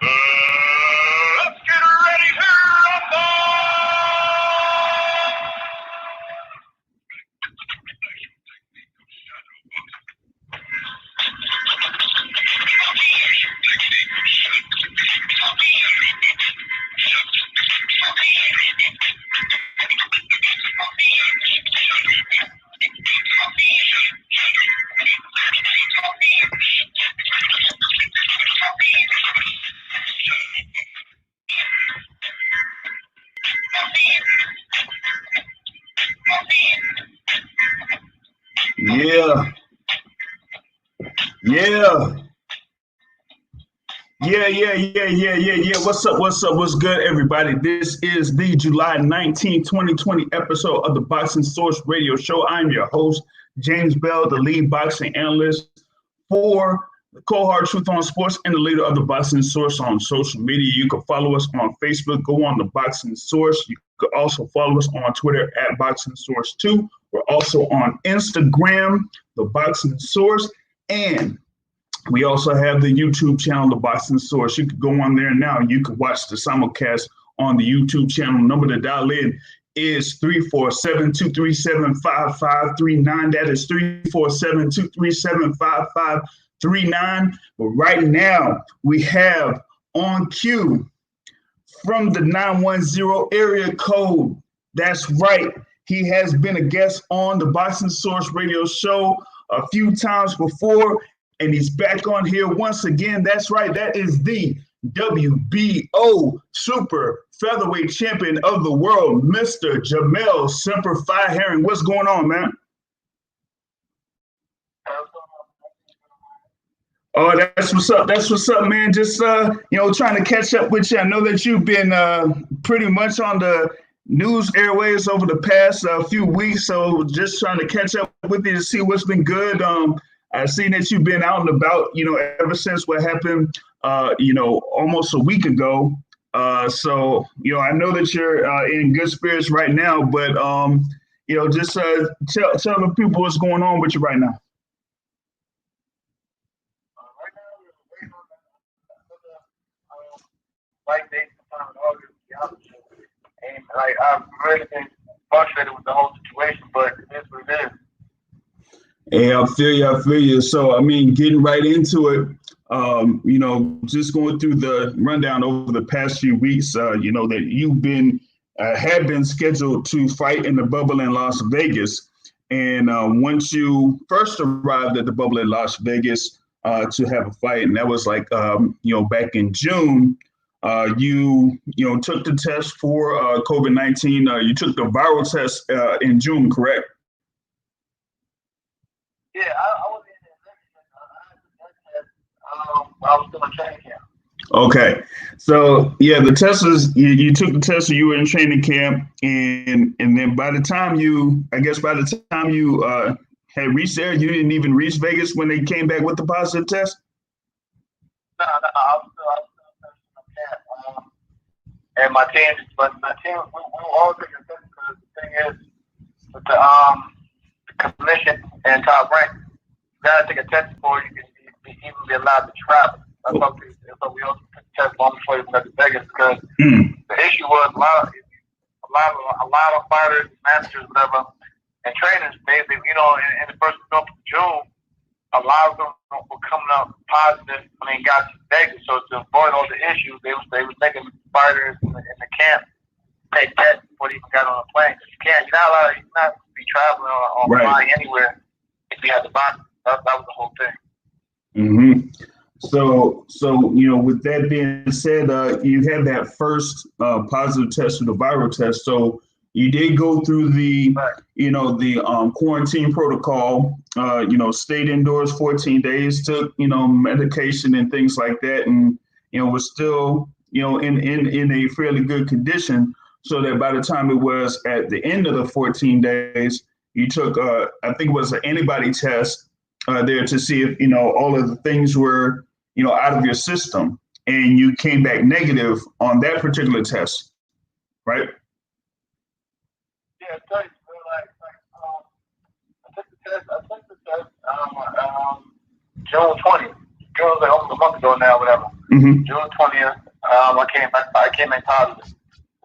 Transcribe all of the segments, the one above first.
Let's get ready to rumble! Yeah. What's good, everybody? This is the July 19, 2020 episode of the Boxing Source Radio Show. I'm your host, James Bell, the lead boxing analyst for the Cold Hard Truth on Sports and the leader of the Boxing Source on social media. You can follow us on Facebook. Go on the Boxing Source. You can also follow us on Twitter at Boxing Source 2. We're also on Instagram, the Boxing Source, and we also have the YouTube channel, The Boxing Source. You can go on there now. You can watch the simulcast on the YouTube channel. Number to dial in is 347-237-5539. That is 347-237-5539. But right now, we have on cue from the 910 area code. That's right. He has been a guest on the Boxing Source Radio Show a few times before, and he's back on here once again. That's right. That is the WBO super featherweight champion of the world, Mr. Jamel Semper Fi Herring. What's going on, man? Oh, that's what's up. That's what's up, man. Just trying to catch up with you. I know that you've been pretty much on the news airways over the past few weeks, so just trying to catch up with you to see what's been good. I've seen that you've been out and about, ever since what happened, almost a week ago. So I know that you're in good spirits right now, but, just tell the people what's going on with you right now. Right now, we're waiting on the fight date sometime in August, to be honest with you. And I've really been frustrated with the whole situation, but it is what it is. Hey, I feel you. So, getting right into it, just going through the rundown over the past few weeks, that you've been, had been scheduled to fight in the bubble in Las Vegas. And once you first arrived at the bubble in Las Vegas to have a fight, and that was back in June, you took the test for COVID-19. You took the viral test in June, correct? Yeah, I was in there. I was still in training camp. Okay, so the test was you took the test, so you were in training camp, and then by the time you had reached there, you didn't even reach Vegas when they came back with the positive test. No, I was still in camp. And my team, we were all taking a test because the thing is, with the commission and top rank, you gotta take a test before you can even be allowed to travel. That's why we also took the test long before we went to Vegas, because the issue was a lot of fighters, managers, whatever, and trainers. They in the first month of June, a lot of them were coming up positive when they got to Vegas. So to avoid all the issues, they was making fighters in the camp take tests before they even got on a plane. You're not allowed to be traveling or flying anywhere if you had the box. That was the whole thing. Mm-hmm. So with that being said, you had that first positive test for the viral test. So you did go through the quarantine protocol. Stayed indoors 14 days, took medication and things like that, and was still in a fairly good condition. So that by the time it was at the end of the 14 days, you took I think it was an antibody test there to see if all of the things were out of your system, and you came back negative on that particular test, right? Yeah, I tell you, I took the test June 20th. June was like almost a month ago now, whatever. Mm-hmm. June 20th, I came in positive.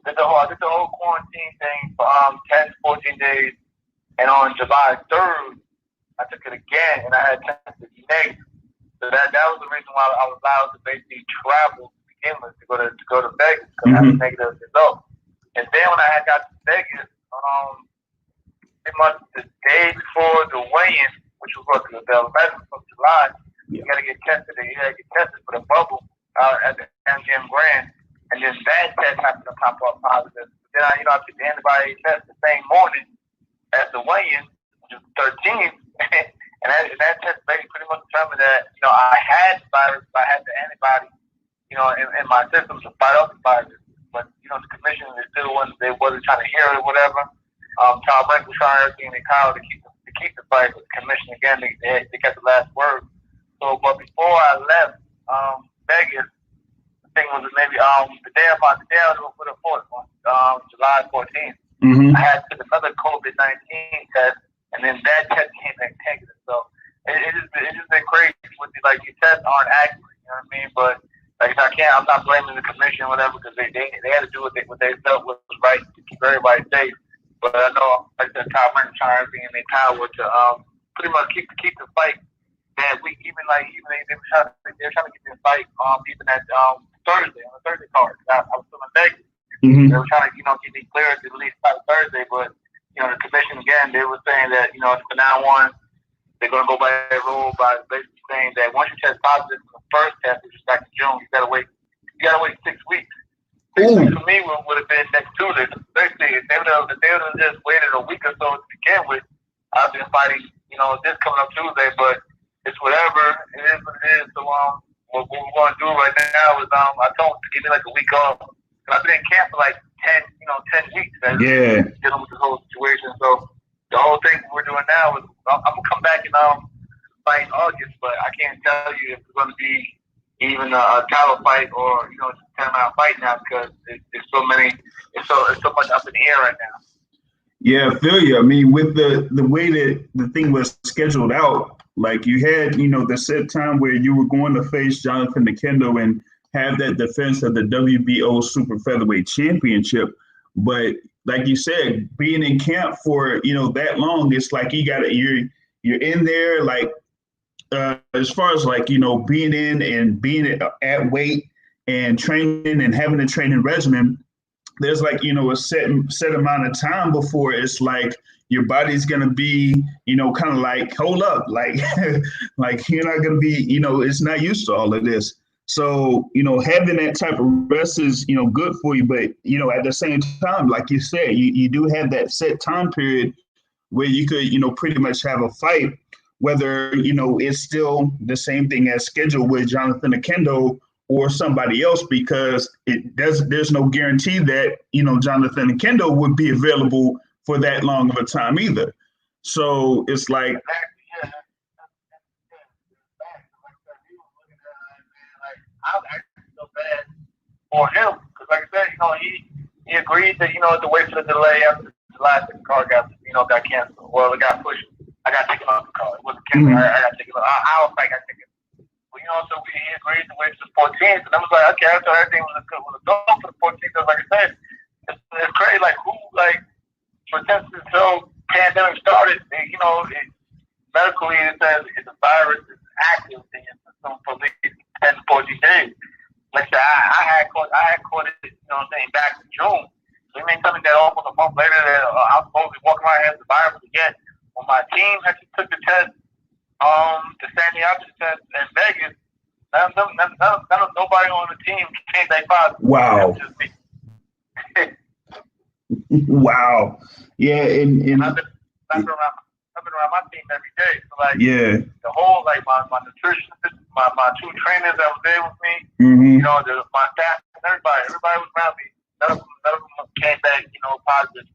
I did the whole quarantine thing for 10 to 14 days, and on July 3rd, I took it again, and I had tested negative. So that was the reason why I was allowed to basically travel to begin with, to go to Vegas, because I had a negative result. And then when I had got to Vegas, pretty much the day before the weigh-in, which was the 11th of July, you got to get tested. You got to get tested for the bubble at the MGM Grand, and then that test happened to pop up positive. Then I took the antibody test the same morning as the weigh-in, which was 13th, and that test basically pretty much determined that I had the virus, but I had the antibody, in my system to fight off the virus. But the commission is still wasn't trying to hear it or whatever. Tom Brink was trying everything they could to keep the fight, but the commission again they got the last word. So, but before I left Vegas, the thing was maybe the day I was for the fourth one, July 14th. I had to take another COVID-19 test, and then that test came back negative. So it's just been crazy with these tests aren't accurate. You know what I mean? But I'm not blaming the commission or whatever, because they had to do what they felt was right to keep everybody safe. But I know, like the Kyle Brink trying everything in their power to pretty much keep the fight that week. Even they were trying to get the fight even at Thursday on the Thursday card. I was still in Vegas. They were trying to get me cleared to at least fight Thursday, but the commission again they were saying that from now on they're going to go by that rule by basically saying that once you test positive for the first test, which is back in June, you got to wait 6 weeks. 6 weeks for me would have been next Tuesday. Basically, if they would have just waited a week or so to begin with, I've been fighting, this coming up Tuesday. But it's whatever. It is what it is. So what we're going to do right now is I told them to give me like a week off. And I've been in camp for like 10 weeks. Dealing with this whole situation. So the whole thing we're doing now is I'm gonna come back and fight in August, but I can't tell you if it's going to be even a title fight or just a 10-round fight now, because it's so much up in the air right now. Yeah, I feel you. I mean, with the way that the thing was scheduled out, like you had the set time where you were going to face Jonathan Nakendo and have that defense of the WBO Super Featherweight Championship, but like you said, being in camp for that long, it's like you're in there, like as far as being in and being at weight and training and having a training regimen. There's a set amount of time before it's like your body's gonna be kind of like, hold up, like like you're not gonna be it's not used to all of this. So, having that type of rest is, good for you. But, at the same time, like you said, you do have that set time period where you could, pretty much have a fight, whether, it's still the same thing as scheduled with Jonathan Nakendo or somebody else, because there's no guarantee that, Jonathan Nakendo would be available for that long of a time either. So it's like, I was actually so bad for him, because like I said, he agreed that to wait for the delay after the last card got canceled. Well, it got pushed. I got taken off the card. It wasn't canceled. I got taken off. I was like, I think it. Well, so he agreed to wait for the 14th, and I was like, okay, I thought everything was going for the 14th. Because like I said, it's crazy. Like for since the pandemic started, medically it says if the virus is active in your system for at least 10 to 14 days. Like I said, I had caught it, back in June. So you mean something that almost a month later that I was supposed to be walking around here with the virus again. When my team actually took the test, the Sandy Option test in Vegas, nobody on the team came back positive. Wow. Just me. Wow. Yeah, and I've been around my team every day. So the whole my nutritionist, my two trainers that was there with me, my staff and everybody was around me. None of them came back, positive.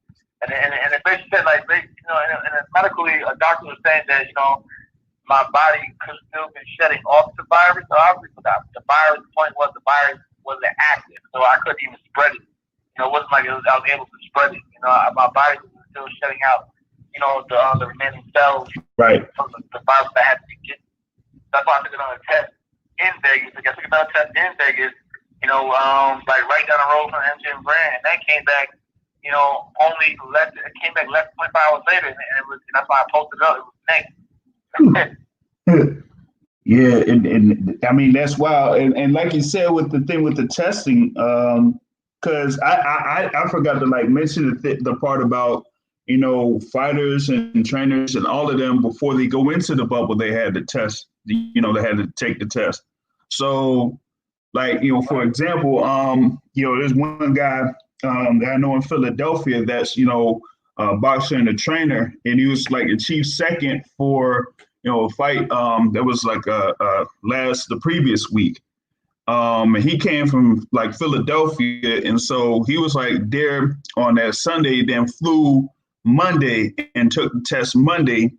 And it basically said and medically a doctor was saying that my body could still be shedding off the virus. So obviously the virus point was the virus wasn't active, so I couldn't even spread it. It wasn't like I was able to spread it. My body was still shedding out the remaining cells right from the virus that I had to get. That's why I took another test. in Vegas. I took another test in Vegas. Like right down the road from MGM Grand, and that came back. It came back less than 24 hours later, and that's why I posted it up. It was negative. Yeah, and I mean that's wild. And like you said with the thing with the testing, because I forgot to like mention the part about fighters and trainers and all of them before they go into the bubble they had to test. They had to take the test. So like for example, there's one guy that I know in Philadelphia that's a boxer and a trainer, and he was like achieved second for a fight that was like the previous week. And he came from like Philadelphia, and so he was like there on that Sunday, then flew Monday and took the test Monday,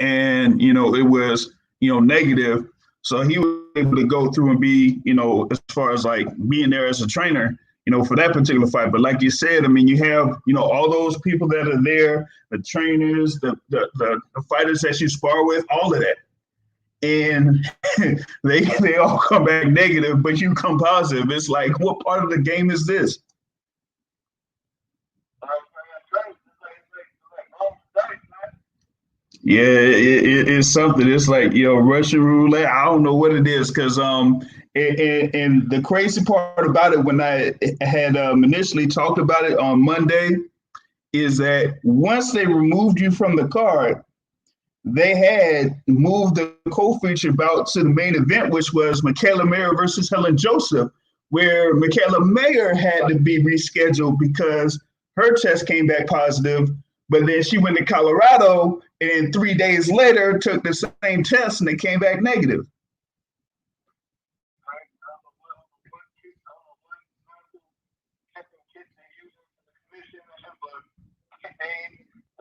and it was negative. So he was able to go through and be as far as like being there as a trainer for that particular fight. But like you said, I mean, you have, all those people that are there, the trainers, the fighters that you spar with, all of that. And they all come back negative, but you come positive. It's like, what part of the game is this? Yeah, it's something. It's like, Russian roulette. I don't know what it is, because and the crazy part about it when I had initially talked about it on Monday is that once they removed you from the card, they had moved the co-feature bout to the main event, which was Michaela Mayer versus Helen Joseph, where Michaela Mayer had to be rescheduled because her test came back positive. But then she went to Colorado, and 3 days later took the same test, and it came back negative.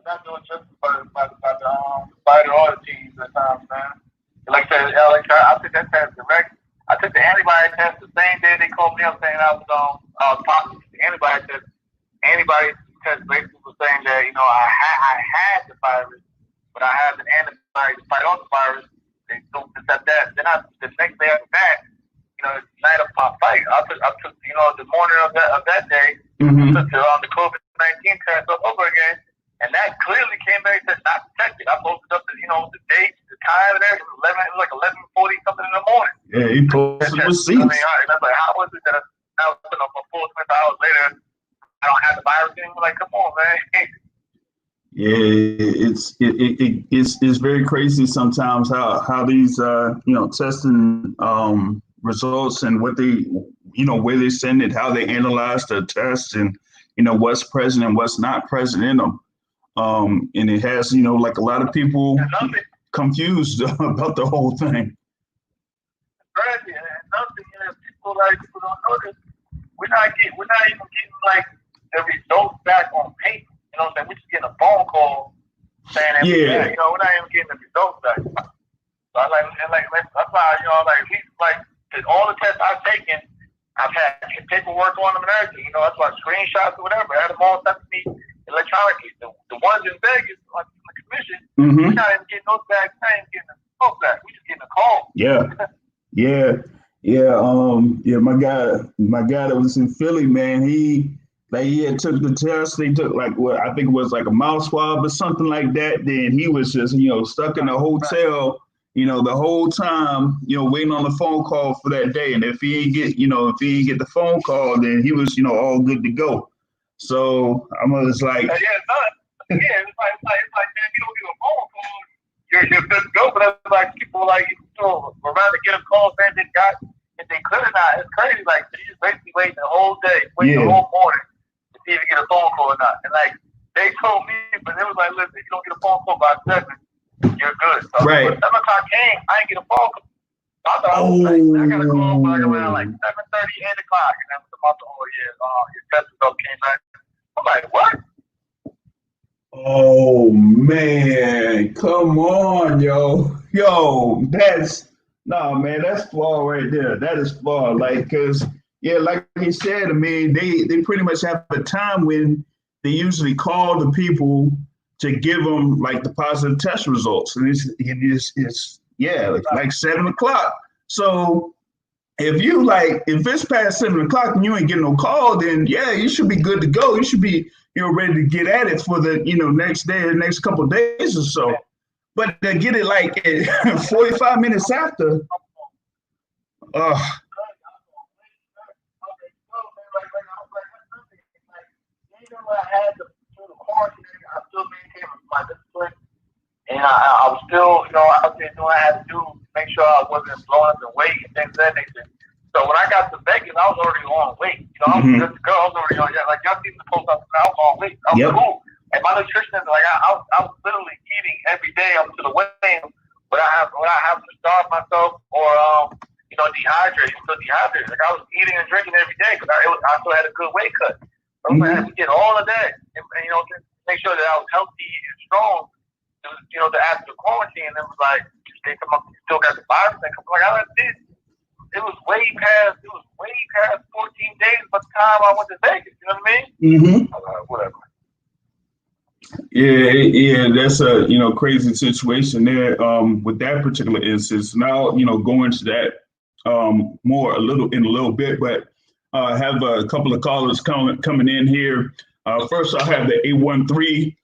Not doing justice by the fighter or the teams at times, man. Like I said, I took that test direct. I took the antibody test the same day they called me up saying I was positive. The antibody test basically was saying that I had the virus, but I had an antibody to fight off the virus. They don't accept that. Then the next day after that, night of my fight, I took the morning of that day, I took the COVID-19 test all over again. And that clearly came back to not protected. I posted up the date, the time, and everything. It was like 11:40 something in the morning. Yeah, he posted receipts. I was like, how was it that now, a full 24 hours later, I don't have the virus anymore? Like, come on, man. Yeah, it's very crazy sometimes how these testing results and what they where they send it, how they analyze the tests, and what's present and what's not present in them. And it has, like a lot of people confused about the whole thing. Crazy. And another thing is, people don't notice. We're not even getting like the results back on paper. You know what I'm saying? We're just getting a phone call saying that. Yeah. We're not even getting the results back. So I that's why all the tests I've taken, I've had paperwork on them and everything. That's why screenshots or whatever. I had them all sent to me electronically. The ones in Vegas, like the commission, we're not even getting those back. We're not even getting the results back. We're just getting a call. Yeah. My guy that was in Philly, man, he had took the test. They took I think it was like a mouth swab or something like that. Then he was just, stuck in a hotel, the whole time, waiting on the phone call for that day. And if he ain't get the phone call, then he was, all good to go. So I was like, it's like, man, you don't get a phone call, you're good to go. But it's like people around to get a call saying if they could or not. It's crazy. Like, you just basically waiting the whole day, the whole morning to see if you get a phone call or not. And like they told me, but it was like, listen, if you don't get a phone call by 7, you're good. So right. 7 o'clock came, I didn't get a phone call. So I thought I got a call around like 7:30, 8 o'clock, and then about your test result came back. I'm like, what? Oh man, come on, yo, that's flawed right there. That is flawed. Like, cause like he said, I mean, they pretty much have a time when they usually call the people to give them like the positive test results, and it's like 7 o'clock. So if it's past 7 o'clock and you ain't getting no call, then yeah, you should be good to go. You should be, ready to get at it for the, next day or next couple of days or so. But to get it like 45 minutes after, I had to do the quarantine, I still maintained my discipline. And I was still, out there doing what I had to do to make sure I wasn't blowing up in weight and things of that nature. So when I got to Vegas, I was already on weight. I was good to go. I was already on, like y'all see the post office, I was on weight. I was cool. And my nutritionist, like I was literally eating every day up to the weigh-in without having to starve myself or dehydrate. Still dehydrated. Like I was eating and drinking every day because I still had a good weight cut. So I had to get all of that, and to make sure that I was healthy and strong. To after the quarantine, and it was like they come up, you still got the virus. I'm like, I did. It was way past 14 days by the time I went to Vegas. You know what I mean? Whatever. Yeah, that's a crazy situation there. With that particular instance, now going to that more in a little bit, but have a couple of callers coming in here. First, I'll have the 813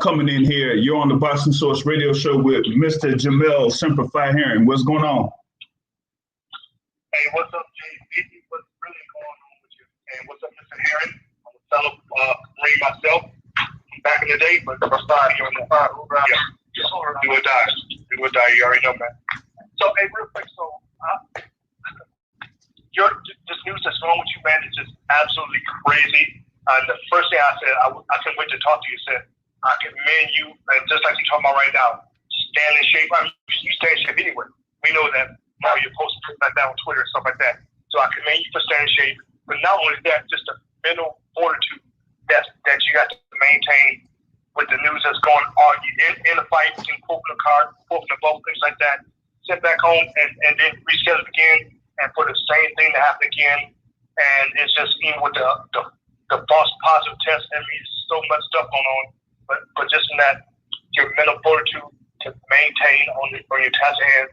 coming in here. You're on the Boston Source Radio Show with Mr. Jamel Semper Fi Herring. What's going on? Hey, what's up, JB? What's really going on with you? Hey, what's up, Mr. Herring? I'm a fellow Marine myself. Back in the day, but I'm starting here on the fire. Do or die. Do or die. You already know, man. So, hey, real quick. So, this news that's wrong with you, man, is just absolutely crazy. And the first thing I said, I couldn't wait to talk to you. Said, I commend you, and just like you're talking about right now, stand in shape. You stay in shape anyway. We know that. Now you're posting things like that on Twitter and stuff like that. So I commend you for staying in shape. But not only that, just the mental fortitude that you got to maintain with the news that's going on in the fight between quoting the card, quoting the vote, things like that. Sit back home and then reschedule again and for the same thing to happen again. And it's just even with the false positive test, and so much stuff going on. But just in that, your mental fortitude to maintain on your task at hand,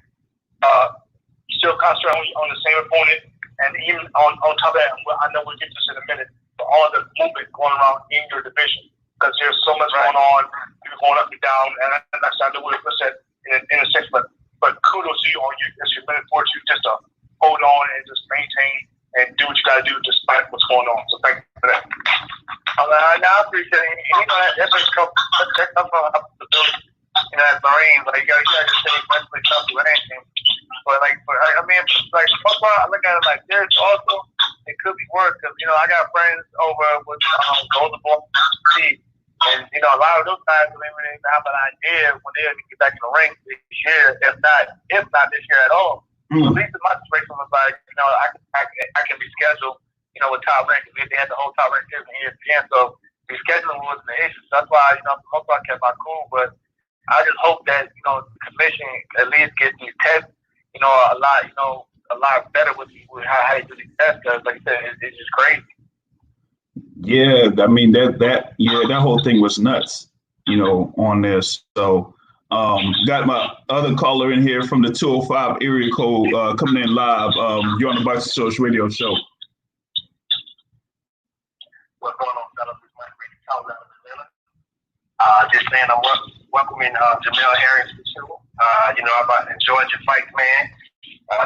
still concentrate on the same opponent, and even on top of that, I know we'll get to this in a minute, but all the movement going around in your division, because there's so much going on, people going up and down, and I know we'll put that in a second, but kudos to you on your mental fortitude just to hold on and just maintain and do what you got to do despite what's going on. So thank you for that. I appreciate it. That comes from stability. As Marines, like you gotta stay mentally tough with anything. But football, I look at it like there's also it could be worse because I got friends over with Golden Ball and a lot of those guys don't even have an idea when they get back in the ring this year, if not this year at all. So at least in my situation was like, I can reschedule, with top rank because they had the whole top rank season here again. So rescheduling wasn't an issue. So that's why, most of I kept my cool. But I just hope that, the commission at least get these tests, a lot better with how they do these tests. Because like I said, it's just crazy. Yeah, I mean that whole thing was nuts, on this. So got my other caller in here from the 205 area code coming in live. You're on the Boston Source Radio Show. What's going on, fellas? It's Mike Brady Collins out of Atlanta. Just saying I'm welcoming Jamel Herring to the show. I've enjoyed your fights, man,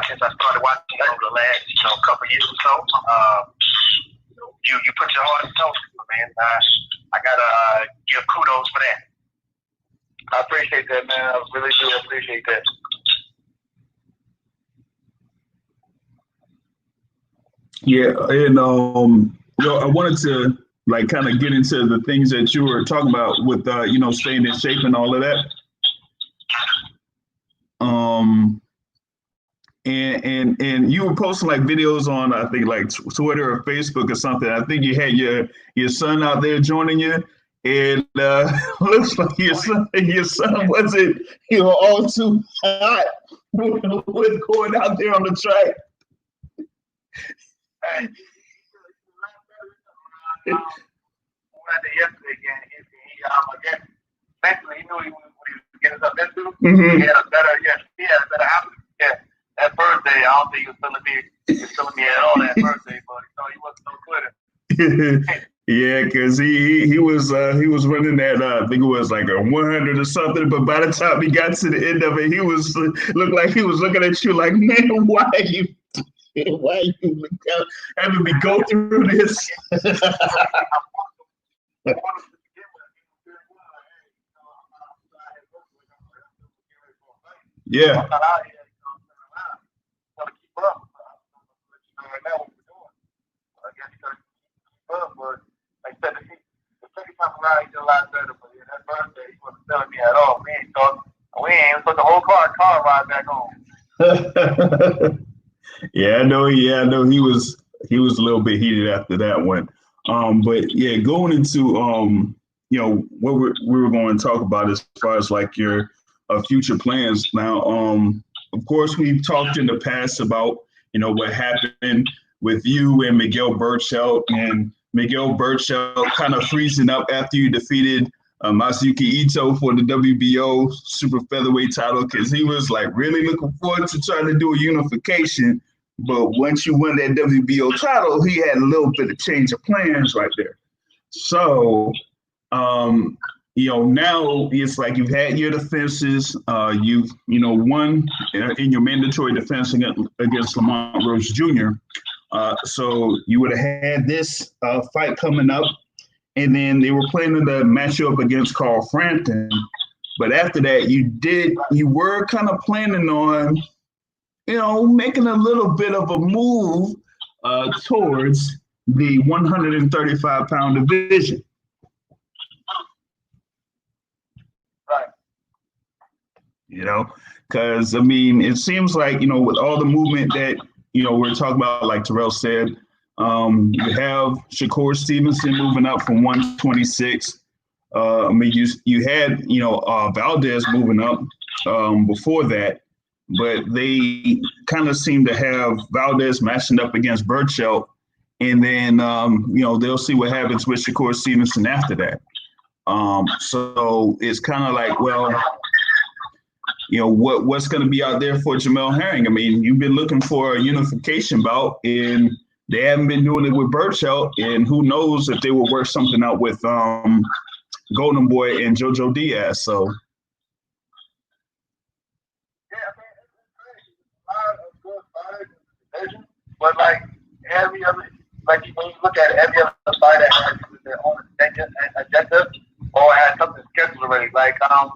since I started watching over the last, couple years or so. You put your heart and soul into it, man. I gotta give kudos for that. I appreciate that, man. I really do appreciate that. Yeah, and I wanted to kind of get into the things that you were talking about with staying in shape and all of that. And you were posting videos on I think Twitter or Facebook or something. I think you had your son out there joining you, and looks like your son wasn't all too hot with going out there on the track. Yesterday again, I guess mentally he knew what he was getting up into. He had a better outlook. Yeah, that first day, I happy birthday, buddy. So he wasn't no quitter. Yeah, because he was running that I think it was like a 100 or something, but by the time he got to the end of it, he was looked like he was looking at you like, man, why you having me go through this? Yeah. But like I said, the second time around, he did a lot better. But yeah, that birthday, he wasn't telling me at all. We ain't even put the whole car ride back home. Yeah, I know he was a little bit heated after that one. But yeah, going into what we were going to talk about as far as like your future plans. Now, of course, we've talked in the past about what happened with you and Miguel Berchelt, and Miguel Berchelt kind of freezing up after you defeated Masayuki Ito for the WBO super featherweight title, because he was like really looking forward to trying to do a unification. But once you won that WBO title, he had a little bit of change of plans right there. So, now it's like you've had your defenses. You've won in your mandatory defense against Lamont Rose Jr. So you would have had this fight coming up, and then they were planning to match you up against Carl Frampton. But after that, you were kind of planning on, making a little bit of a move towards the 135-pound division. Right. Because, it seems like, with all the movement that, we're talking about, like Terrell said, you have Shakur Stevenson moving up from 126. You had, Valdez moving up before that, but they kind of seem to have Valdez matching up against Berchelt, and then, they'll see what happens with Shakur Stevenson after that. So it's kind of like, well, what's going to be out there for Jamel Herring? You've been looking for a unification bout, and they haven't been doing it with Berchelt, and who knows if they will work something out with Golden Boy and JoJo Diaz. So. Yeah, it's crazy. A lot of good fighters in the division, but like every other, like when you look at it, every other fighter has their own agenda or has something scheduled already. Like I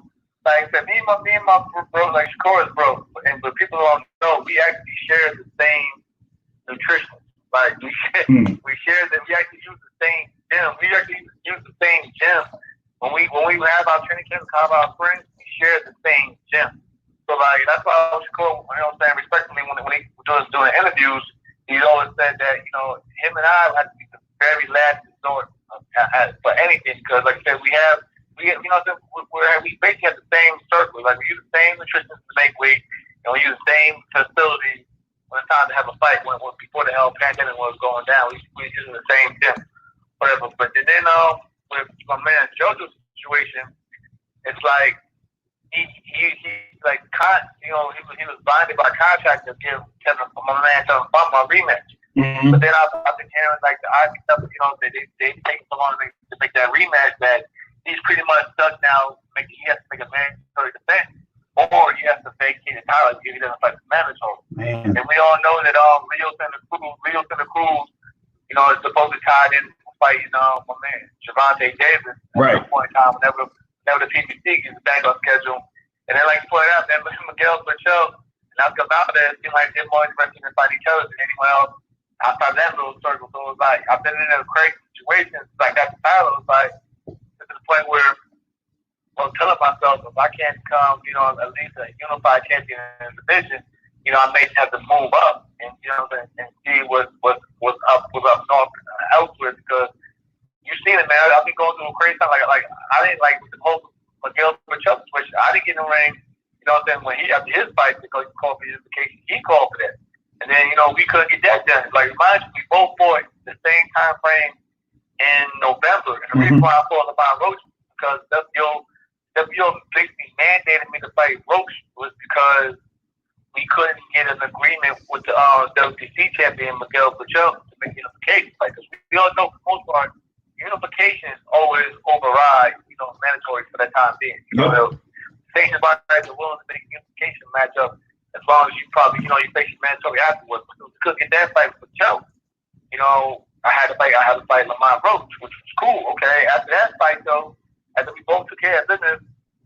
said, me and my bro, like Shakur is broke, but people don't know we actually share the same nutrition. Like we share that we actually use the same gym. We actually use the same gym when we have our training camps, have our friends. We share the same gym. So like that's why Shakur, respectfully, when he was doing interviews, he always said that him and I had to be the very last resort for anything, because like I said, we basically have the same circle. Like we use the same nutrition to make weight, and we use the same facility when it's time to have a fight. When before the hell pandemic was going down, we using the same gym, whatever. But then with my man JoJo's situation, it's like he was binded by contract to give my man my rematch. Mm-hmm. But then I've been hearing like the IBF, they take so long to make that rematch that he's pretty much stuck now. He has to make a mandatory defense, or he has to vacate the title if he doesn't fight the mandatory. And we all know that Leo Santa Cruz, is supposed to tie in fight, my man Gervonta Davis at some point in time whenever the PBC gets back on schedule. And then like you pointed out, then Miguel Berchelt and Oscar Valdez seem like they're more interested in fighting each other than anyone else outside that little circle. So it's like I've been in a crazy situations like that. Tyler was like to the point where I'm telling myself if I can't become, at least a unified champion in the division, I may have to move up and and see what's up north elsewhere, because you've seen it, man. I've been going through a crazy time. Like I didn't like with the whole Miguel Berchelt situation. I didn't get in the ring. When he after his fight because he called for unification, he called for that. And then we couldn't get that done. Like mind you, we both fought the same time frame in November. And the reason why I fought Lamont Roach because WBO basically mandated me to fight Roach was because we couldn't get an agreement with the WBC champion Miguel Bachel to make unification. Like, cause we all know for the most part, unification is always override, mandatory for that time being. The sanctions bodies are willing to make unification matchup as long as you probably, you face mandatory afterwards. But we couldn't get that fight with Bachel. I had to fight Lamont Roach, which was cool. Okay, after that fight though, after we both took care of business,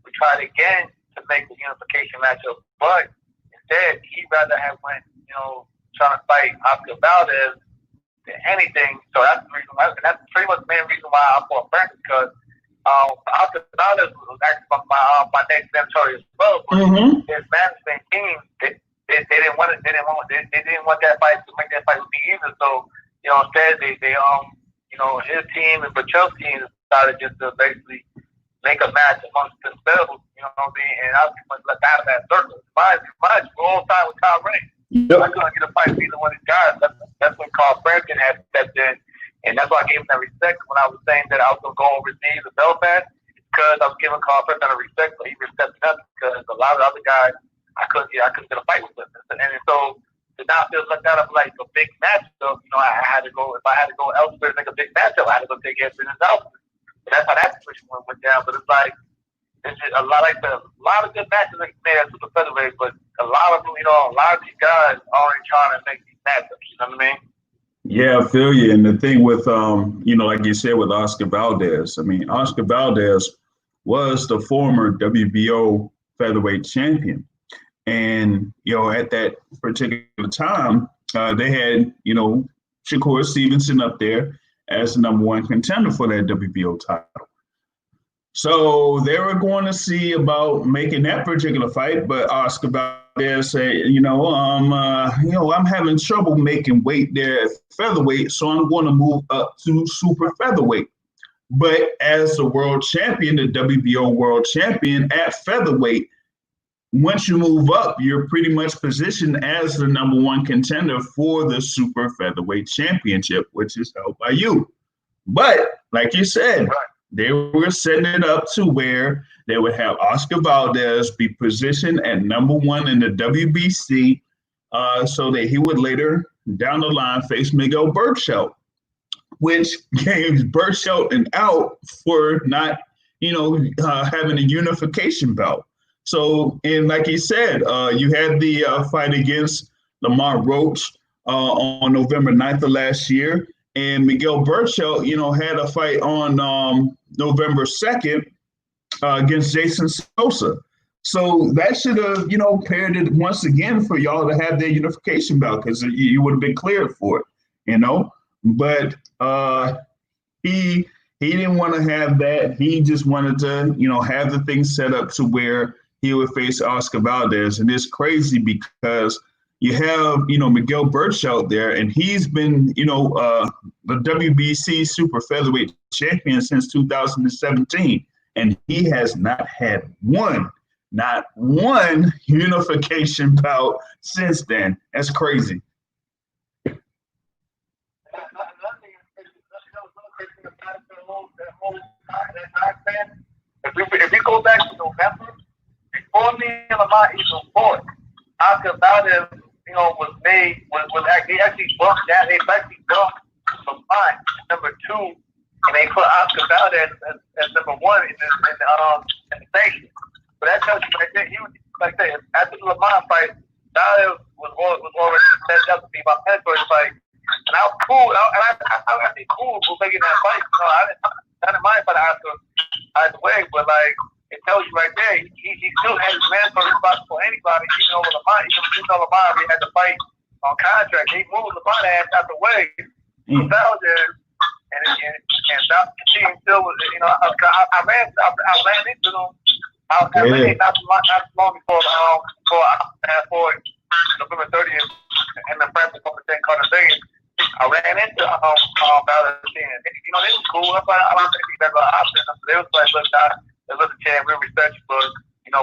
we tried again to make the unification matchup, but instead he rather have went, trying to fight Oscar Valdez than anything. So that's the reason why, and that's pretty much the main reason why I fought Frank, because Oscar Valdez was actually my next mandatory as well. But his management team, they didn't want it. They didn't want that fight to make that fight with me either. So instead they his team and Bachel's team decided just to basically make a match amongst themselves, and I was pretty much left out of that circle. My all time with Kyle Ray. I couldn't get a fight with either one of these guys. That's when Carl Frampton had stepped in, and that's why I gave him that respect when I was saying that I was going to go overseas with Belfast, because I was giving Carl Frampton a respect, but he was stepping up because a lot of the other guys I couldn't get a fight with them. And so to not feel left out of like a big matchup, I had to go. If I had to go elsewhere to make a big matchup, I had to go take care of business elsewhere. So that's how that situation went down. But it's like it's just a lot of good matches like made at super featherweight, but a lot of them, a lot of these guys aren't trying to make these matchups. You know what I mean? Yeah, I feel you. And the thing with like you said with Oscar Valdez, Oscar Valdez was the former WBO featherweight champion. And, at that particular time, they had, Shakur Stevenson up there as the number one contender for that WBO title. So they were going to see about making that particular fight, but Oscar Valdez said, I'm having trouble making weight there at featherweight, so I'm going to move up to super featherweight. But as the world champion, the WBO world champion at featherweight, once you move up, you're pretty much positioned as the number one contender for the super featherweight championship, which is held by you. But like you said, they were setting it up to where they would have Oscar Valdez be positioned at number one in the WBC, so that he would later down the line face Miguel Berchelt, which gave Berchelt an out for not, having a unification bout. So, and like he said, you had the fight against Lamont Roach on November 9th of last year. And Miguel Berchelt, had a fight on November 2nd against Jason Sosa. So that should have, paired it once again for y'all to have their unification bout, because you would have been cleared for it, But he didn't want to have that. He just wanted to, have the thing set up to where he would face Oscar Valdez. And it's crazy because you have, Miguel Berchelt there, and he's been, the WBC super featherweight champion since 2017. And he has not had not one unification bout since then. That's crazy. If we go back to November, before me and Lamont even fought, Oscar Valdez, was actually bumped down. They actually bumped Lamont number 2, and they put Oscar Valdez as number 1 in the station. But that tells you right there, he was like that. After the Lamont fight, Valdez was already set up to be my mandatory fight, and I was cool. I was actually cool for making that fight. I didn't mind fighting Oscar either way, but like, it tells you right there, he still has his mandatory spot for anybody, even over Lamont. Even though Lamont he had to fight on contract, he moved Lamont ass out the way. Valdez, and the team still was, I ran into them. I ran not too long before November 30th, and the press conference Carter Vegas. I ran into Valdez, and they was cool. I don't think he's ever an option. They was like, look, Chad, we respect you, but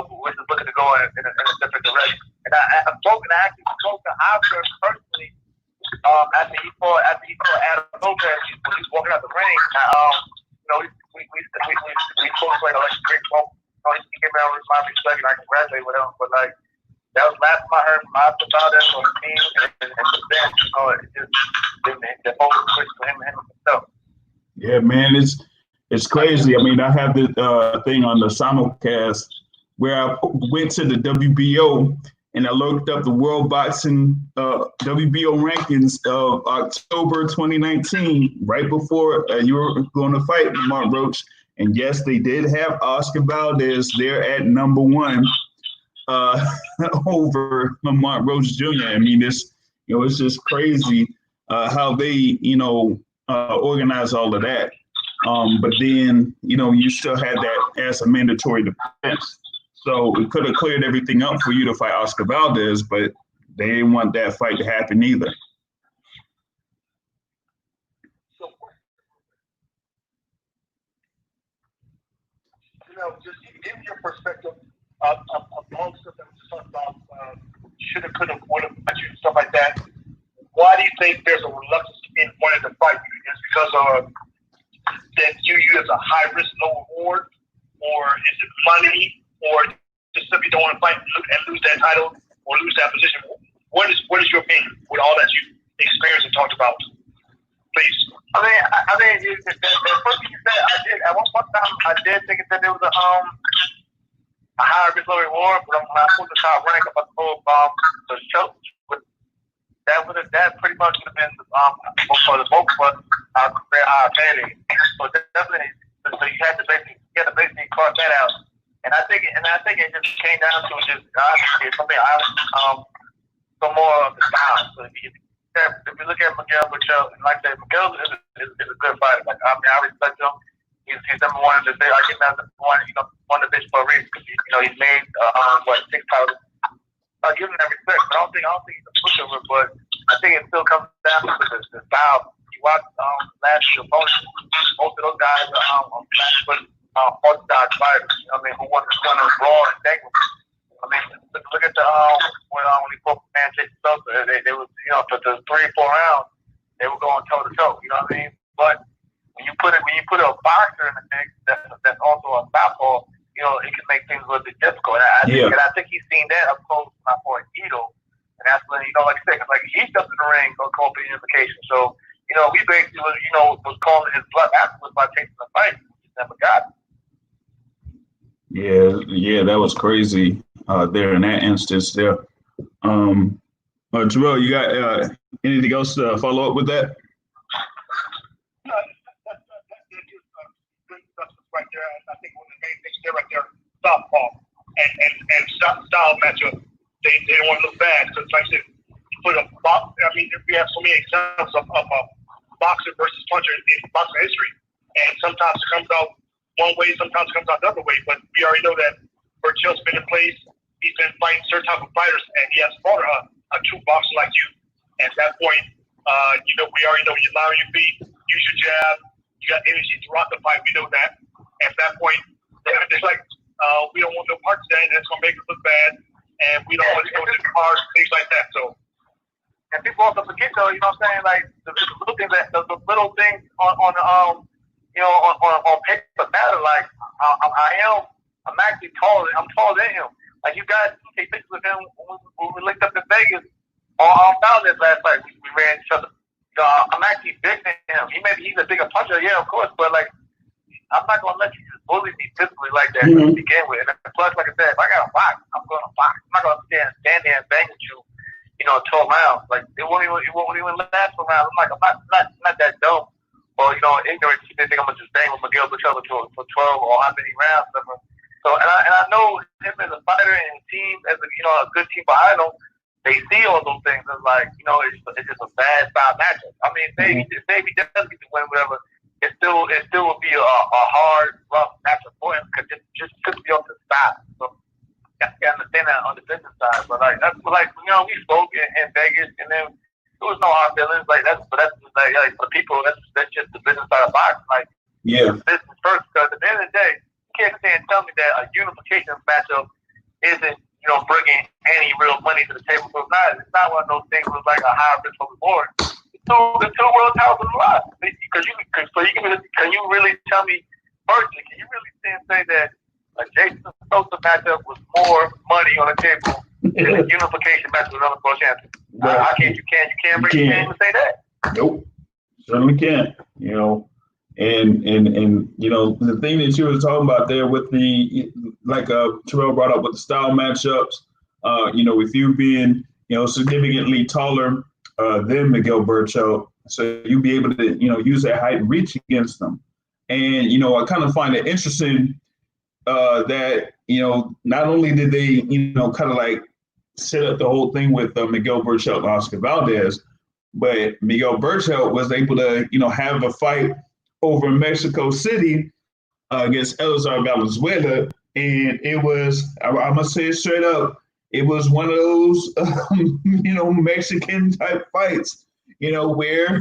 we're just looking to go in a different direction. And I actually spoke to Oscar personally after he fought Adam Lopez. When he was walking out the ring. We spoke like a great moment. He came out with my respect, and I congratulated with him. But like, That was last time I heard from Oscar Valdez on the team, and the bench. You know, it just the whole switch for him himself. Yeah, man, it's crazy. I mean, I have this thing on the simulcast where I went to the WBO and I looked up the World Boxing WBO rankings of October 2019, right before you were going to fight Mark Roach. And yes, they did have Oscar Valdez there at number one over Mark Roach Jr. I mean, it's just crazy how they organize all of that. But then you still had that as a mandatory defense. So it could have cleared everything up for you to fight Oscar Valdez, but they didn't want that fight to happen either. So, just give your perspective amongst them, talk about shoulda, coulda, woulda, stuff like that. Why do you think there's a reluctance in wanting to fight you? Is it because of that you as a high risk, low reward, or is it money, or just simply don't want to fight and lose that title or lose that position? What is your opinion with all that you experienced and talked about? Please. I mean, the first thing you said, I did at one time. I did think that there was a higher risk, low reward, but when I put the top rank up the whole the show, that pretty much would have been for the both of us very high payday. So definitely, so you had to basically cross that out. And I think it just came down to just for me, some more of the style. So if you look at Miguel Butcher, like I said, Miguel is a good fighter. Like I respect him. He's number one in the I get number one. Won the bitch for a reason because he's made 6 titles. I give him that respect, but I don't think he's a pushover. But I think it still comes down to the style. You watch last year opponents, most of those guys are orthodox fighters. Who want to run a brawl and tangle. Look at the when he fought man Jason Sosa. They was for the 3-4 rounds they were going toe to toe. You know what I mean? But when you put a boxer in the mix that's also a southpaw, it can make things a little bit difficult. And I think he's seen that up close for Ito, and that's when like I said, like he stepped in the ring on call for unification. So we basically was calling his bluff afterwards by taking the fight. We just never got it. Yeah, that was crazy there in that instance there. Jamel, you got anything else to follow up with that? No, that's good stuff right there. And I think one of the main things there right there, southpaw and style matchup. They don't want to look bad because, like I said, you put a box. We have so many examples of boxer versus puncher in boxing history, and sometimes it comes out one way, sometimes it comes out the other way. But we already know that Burchell's been in place. He's been fighting certain type of fighters, and he has fought a true boxer like you. And at that point, we already know you lie on your feet, use your jab, you got energy to rock the fight. We know that. And at that point, it's like we don't want no parts of that, and it's going to make us look bad. And we don't want to go to cars, things like that. So, and people also forget though, you know what I'm saying? Like the little things on paper matter. Like I'm actually taller. I'm taller than him. Like you guys take pictures with him when we linked up in Vegas on Valdez last night. We ran each other. I'm actually bigger than him. He's a bigger puncher, yeah, of course, but like I'm not gonna let you just bully me physically like that to begin with. And plus, like I said, if I got a box, I'm gonna box. I'm not gonna stand there and bang at you, 12 rounds. Like it won't even last for rounds. I'm not that dumb or ignorant. You think I'm gonna just bang with Miguel Butcher for 12 or how many rounds? So and I know him as a fighter and team as a good team behind him. They see all those things as like it's just a bad style matchup. I mean, maybe does get to win whatever. It still would be a hard, rough matchup for him because it just could be on the side. So I can understand that on the business side, but that's we spoke in Vegas, and then there was no hard feelings. Like that's like for people, that's just the business side of boxing. Like business first, because at the end of the day, you can't sit and tell me that a unification matchup isn't bringing any real money to the table. So it's not one of those things with like a high risk reward. The two world titles is a lot. Can you really tell me personally? Can you really say that a Jason Sosa matchup was more money on the table in a unification match with another world champion. Right. You can't even say that. Nope, certainly can't. You know, and you know, the thing that you were talking about there with the, like Terrell brought up with the style matchups, you know, with you being, you know, significantly taller than Miguel Berchelt, so you'll be able to, you know, use that height and reach against them. And, you know, I kind of find it interesting that, you know, not only did they, you know, kind of like set up the whole thing with Miguel Berchelt and Oscar Valdez, but Miguel Berchelt was able to, you know, have a fight over in Mexico City against Elizar Valenzuela. And it was, I must say it straight up, it was one of those, you know, Mexican type fights, you know, where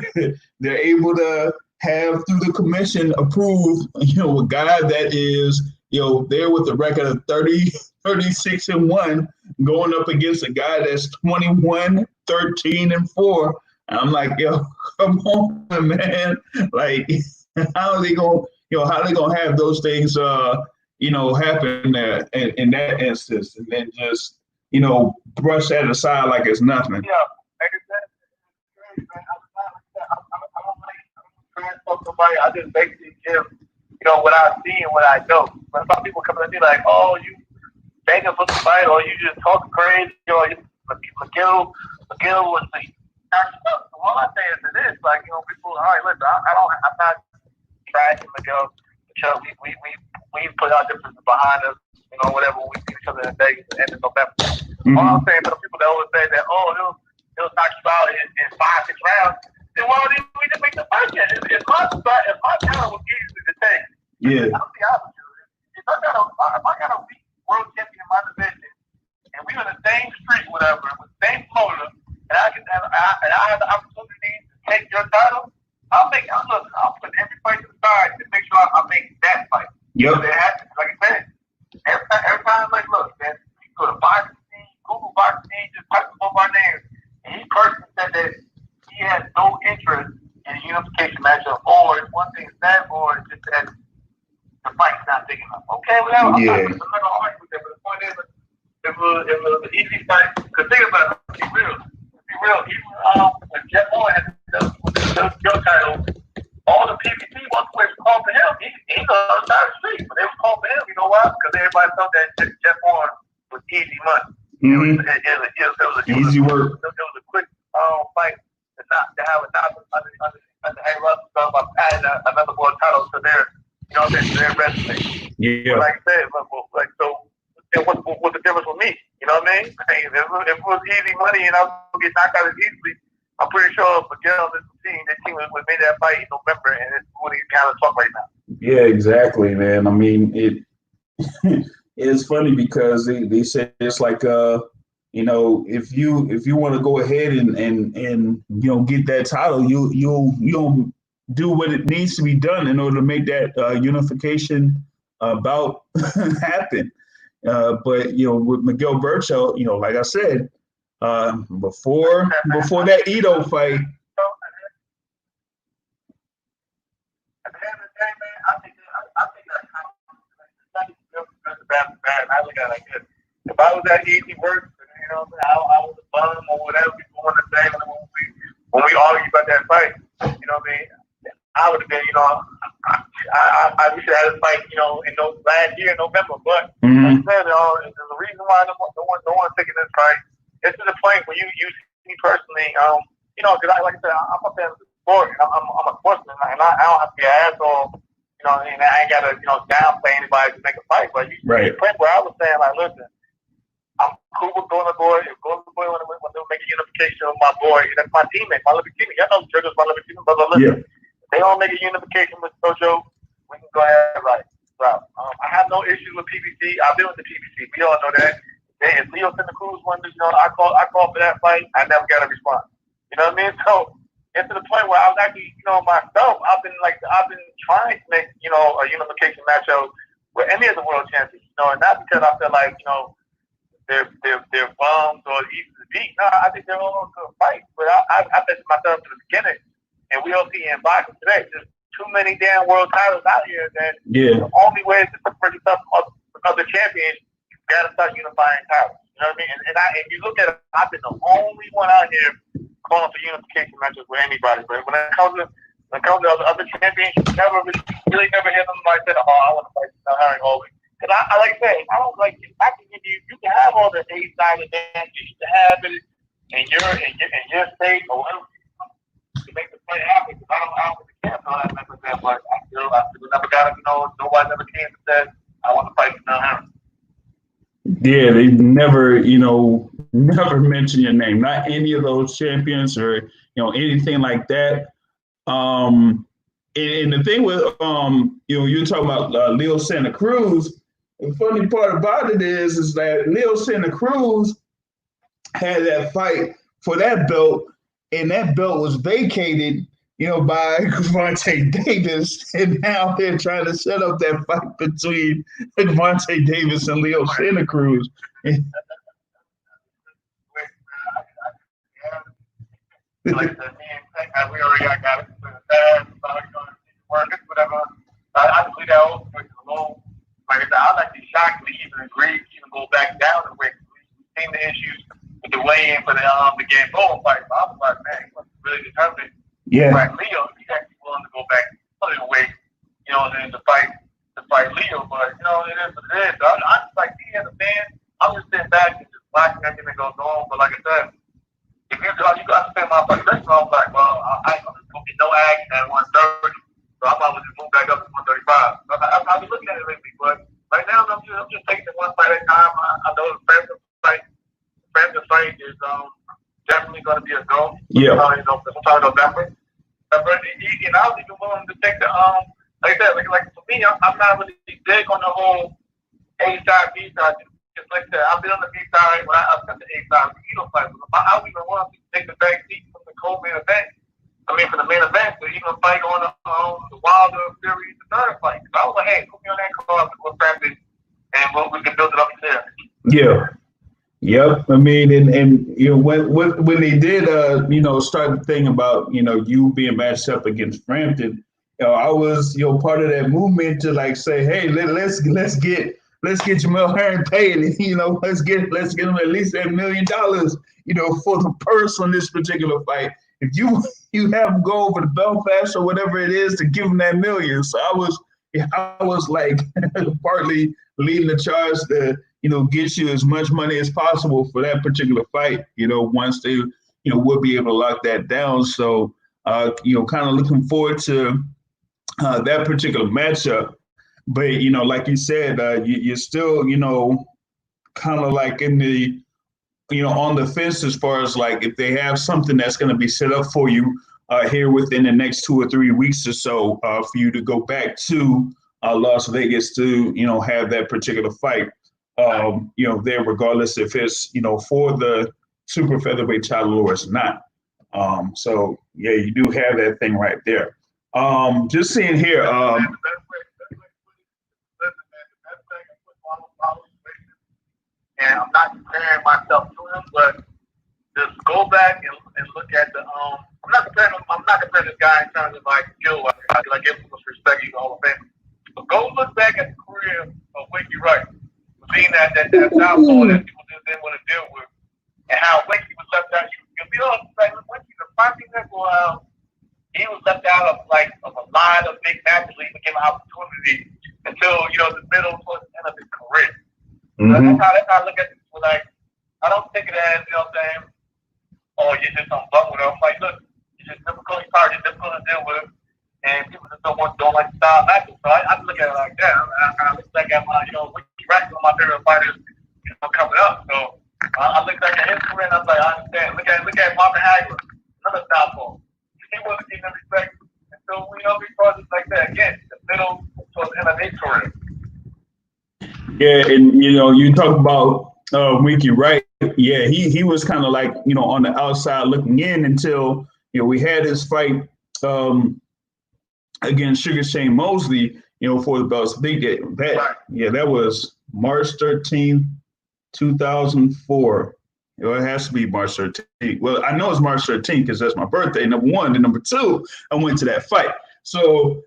they're able to have, through the commission, approved, you know, a guy that is, you know, there with a record of 36-1, going up against a guy that's 21, 13-4. And I'm like, yo, come on, man. Like, how are they going, you know, how are they going to have those things, you know, happen there in that instance, and then just, you know, brush that aside like it's nothing. Yeah, like I said, I just basically give, you know, what I see and what I know. But some people come and be like, oh, you begging for the fight, or you just talking crazy, or McGill was the. All I say is this, like, you know, people, all right, listen, I'm not trashing Miguel. We put our differences behind us, you know, whatever, we see each other in Vegas at the end of November. Mm-hmm. All I'm saying for the people that always say that, oh, he'll knock you out in 5-6 rounds, then why didn't we just make the fight yet? If my talent was easy to take, yeah. I'll be honest with you. If I got a weak world champion in my division, and we on the same street, whatever, with the same promoter, and I have the opportunity to take your title, I'll put every fight to the side to make sure I make that fight. Yep. It happens, like I said. Every time, like, look, man, you go to boxing team, Google boxing team, just type both our names, and he personally said that he has no interest in a unification matchup, or it's one thing is that, or it's just that the fight's not big enough. Okay, well, I'm not gonna argue with that, but the point is, if it was an easy fight, because think about it, be real. Even when Jeff Moore had your title, all the PBC welterweights were calling for him. He's on the other side of the street, but they were calling for him. You know why? Because everybody thought that Jeff Moore was easy money. Mm-hmm. It was easy work. It was a quick fight to have a knock under Harry Russell talking about adding another world title to their, you know, their resume. Yeah. But like I said, like so. And what's the difference with me? You know what I mean? If it was easy money and I was going to get knocked out as easily, I'm pretty sure Miguel and the team would made that fight in November, and it's what he's kind of talk right now. Yeah, exactly, man. I mean, it's funny because they say it's like, you know, if you want to go ahead and you know, get that title, you'll do what it needs to be done in order to make that unification bout happen. But, you know, with Miguel Berchelt, you know, like I said, before that Ito fight. At the end of the day, man, I think that's bad. I look at it like this. If I was that easy work, you know, I was a bum or whatever people want to say when we argue about that fight, you know what I mean? I would have been, you know, I should have this fight, you know, in last year in November. But like I said, there's a reason why no one's taking this fight. It's to the point where you see me personally, you know, because like I said, I'm a fan of the sport, and I'm a sportsman, and I don't have to be an asshole, you know, and I ain't got to, you know, downplay anybody to make a fight. But you see the point where I was saying, like, listen, I'm cool with Golden Boy. If Golden Boy want to make a unification with my boy, that's my teammate, my living teammate. Y'all know Trigger's my living teammate, but listen. Yeah. They don't make a unification with Sojo, we can go ahead and right. I have no issues with PBC. I've been with the PBC. We all know that. If Leo Santa Cruz wanted, you know, I called for that fight. I never got a response. You know what I mean? So it's to the point where I was actually, you know, myself, I've been trying to make, you know, a unification matchup with any of the world champions. You know, and not because I feel like, you know, they're bums or easy to beat. No, I think they're all good fights. But I bet to myself in the beginning. And we all see in boxing today, there's too many damn world titles out here that the only way to separate yourself from other champions, you got to start unifying titles. You You know what I mean? And if you look at it, I've been the only one out here calling for unification matches with anybody. But when it comes to other champions, you really never hear somebody say, "Oh, I want to fight Jamel Herring all week." Because I like I say, I don't like. I can give you. You can have all the A-side advantages. You can have it in your state or whatever to make the fight happen. Because I don't really care for that like that. But I still never got it. Nobody ever came and said, "I want to fight Jamel Herring." Yeah, they never, never mention your name. Not any of those champions or anything like that. And the thing with you're talking about Leo Santa Cruz. The funny part about it is that Leo Santa Cruz had that fight for that belt, and that belt was vacated, by Gervonta Davis, and now they're trying to set up that fight between Gervonta Davis and Leo Santa Cruz. Like the we already got it. Whatever. I just leave that open alone. Like I said, I'd like to shock to even agree, even go back down the weight. We've seen the issues with the weigh-in for the Gamboa fight. So I was like, man, he was really determined. Yeah. Right, Leo, he's actually willing to go back a little weight, and to fight Leo. But it is what it is. So I just like me as a fan, I'm just sitting back and just watching everything that goes on. But like I said, if you got to spend my frustration, I'm like, well, I'm just gonna get no action at 130. So I'm about to just move back up to 135. So I'll be looking at it lately, but right now I'm just taking it one fight at a time. I know the Frampton fight is definitely going to be a go. Yeah. Sometime in November. And I was even willing to take the like I said, like for me, I'm not really big on the whole A-side, B-side. Just like I said, I've been on the B-side when I upset the A-side fight. I would even want to take the back seat from the co-main event. For the main event, to even fight on the Wilder Fury, the third fight. So I was like, hey, put me on that card with Frampton, and we can build it up from there. Yeah. Yep. I mean, and when they did start the thing about you being matched up against Frampton, I was part of that movement to like say, hey, let's get Jamel Herring paid, let's get him at least $1 million, for the purse on this particular fight. If you have him go over to Belfast or whatever it is to give him that $1 million. So I was like partly leading the charge to get you as much money as possible for that particular fight. Once they will be able to lock that down. So kind of looking forward to that particular matchup. But like you said, you're still kind of like in the on the fence as far as like if they have something that's going to be set up for you here within the next 2 or 3 weeks or so for you to go back to Las Vegas to have that particular fight there, regardless if it's for the super featherweight title or it's not. So yeah, you do have that thing right there. Just seeing here. And I'm not comparing myself to him, but just go back and look at the I'm not comparing this guy in terms of like skill. I give him much respect, he's all of fame. But go look back at the career of Winky Wright, seeing that southpaw that people didn't want to deal with, and how Winky was left out. You'll be honest, like Winky, the first thing that he was left out of a lot of big matches, even given opportunity until the middle towards the end of his career. Mm-hmm. That's how I look at it. Like, I don't take it as, what I'm saying, oh, you're just on bum with him. Like, look, it's just difficult. It's hard. It's difficult to deal with. And people just don't like the style matches. So I look at it like that. I look back at my, Ricky Wright, one of my favorite fighters, coming up. So I look back at his career and I'm like, I understand. Look at Marvin Hagler, another southpaw. He wasn't getting the respect until, because it's like that. Again, the middle towards the end of his career. Yeah, and you talk about Winky Wright. Yeah, he was kind of like on the outside looking in until we had his fight against Sugar Shane Mosley. For the belts. That was March 13th, 2004. It has to be March 13th. Well, I know it's March 13th because that's my birthday. Number one, and number two, I went to that fight. So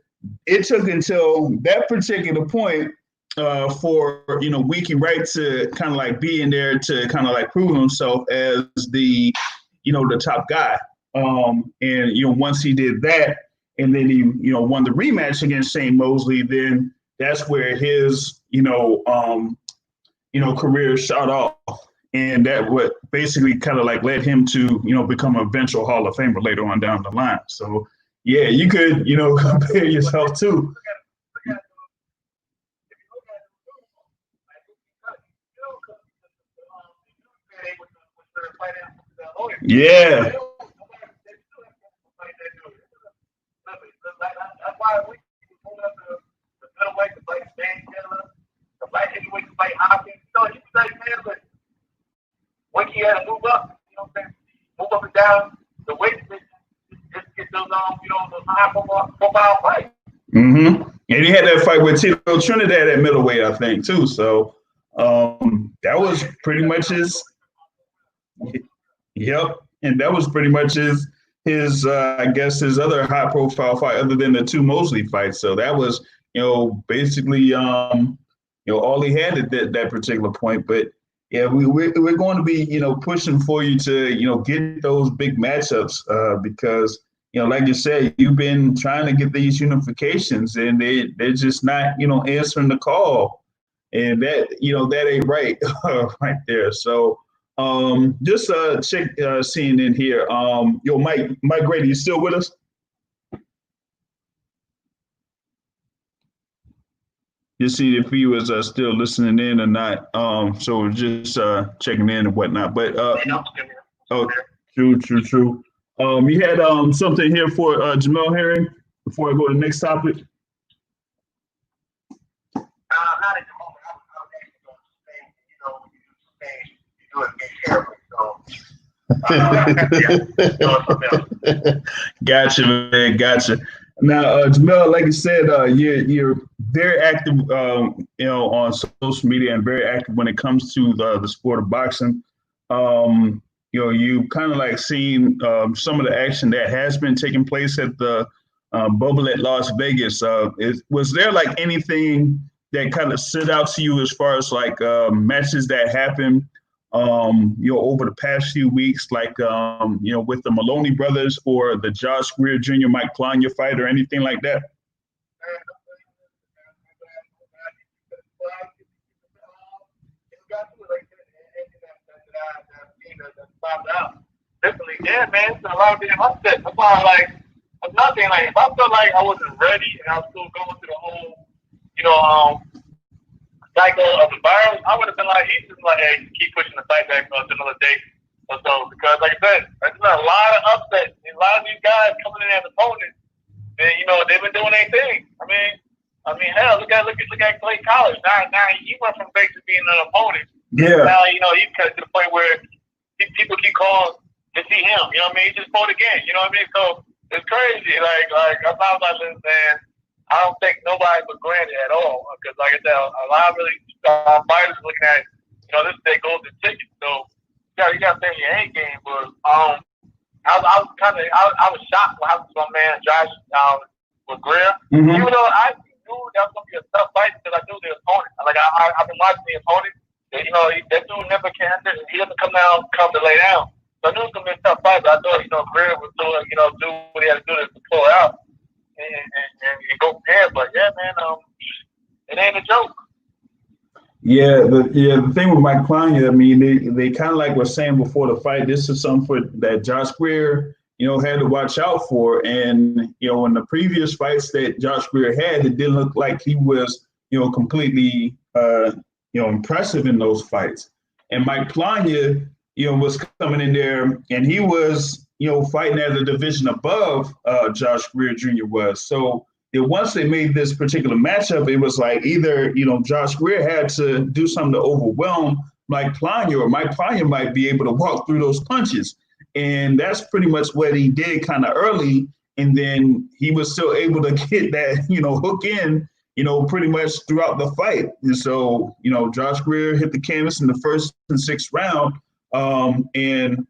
it took until that particular point for Weekie Wright to kind of like be in there to kind of like prove himself as the the top guy. And once he did that, and then he won the rematch against Shane Mosley, then that's where his career shot off, and that what basically kind of like led him to become an eventual Hall of Famer later on down the line. So yeah, you could compare yourself to. Yeah. That's why we moved up the middleweight to fight Stan Taylor, the light heavyweight to fight Hopkins. So you say, man, but when he had to move up, move up and down the weight division, just get those those high profile fights. Mm-hmm. And he had that fight with Tito Trinidad at middleweight, I think, too. So that was pretty much his. Yep, and that was pretty much his I guess his other high profile fight other than the two Mosley fights. So that was basically all he had at that particular point. But yeah, we're going to be pushing for you to get those big matchups because like you said, you've been trying to get these unifications and they're just not answering the call, and that that ain't right right there. So. Just check seeing in here. Mike Grady, you still with us? Just see if he was still listening in or not. So just checking in and whatnot. But oh, true. You had something here for Jamel Herring before I go to the next topic. Not at the moment. I was actually going to say, do it carefully. So, Gotcha, man. Gotcha. Now, Jamel, like you said, you're very active, on social media and very active when it comes to the sport of boxing. You kind of like seen some of the action that has been taking place at the bubble at Las Vegas. Was there like anything that kind of stood out to you as far as like matches that happened, over the past few weeks, like, with the Maloney brothers or the Josh Greer Jr. Mike Planya fight or anything like that? Definitely, yeah, man. It's a lot of being upset. That's why, like, nothing. Like, if I felt like I wasn't ready and I was still going through the whole, cycle of the virus, I would have been like, he's just like, hey, keep pushing the fight back to another day or so. Because, like I said, there's been a lot of upsets. A lot of these guys coming in as opponents, and they've been doing their thing. I mean, hell, look at Clay Collins. Now he went from basically being an opponent. Yeah. Now he's cut to the point where people keep calling to see him. You know what I mean? He just fought again. You know what I mean? So it's crazy. Like I'm not like this, man. I don't take nobody for granted at all. Because, like I said, a lot of really fighters looking at, this is their golden ticket. So, you got to stay in your A game. But I was shocked what happened to my man Josh with Greer. Mm-hmm. Even though I knew that was going to be a tough fight because I knew the opponent. Like, I've been watching the opponent. And, that dude never can. He doesn't come to lay down. So I knew it was going to be a tough fight. But I thought, Greer was doing, do what he had to do to pull it out. And go from there, but yeah, man, it ain't a joke. Yeah, the thing with Mike Planya, I mean, they kind of like were saying before the fight, this is something that Josh Greer, had to watch out for. And, in the previous fights that Josh Greer had, it didn't look like he was, completely, impressive in those fights. And Mike Planya, was coming in there and he was, fighting at a division above Josh Greer Jr. was. So once they made this particular matchup, it was like either, Josh Greer had to do something to overwhelm Mike Planya, or Mike Planya might be able to walk through those punches. And that's pretty much what he did kind of early. And then he was still able to get that, hook in, pretty much throughout the fight. And so, Josh Greer hit the canvas in the first and sixth round. And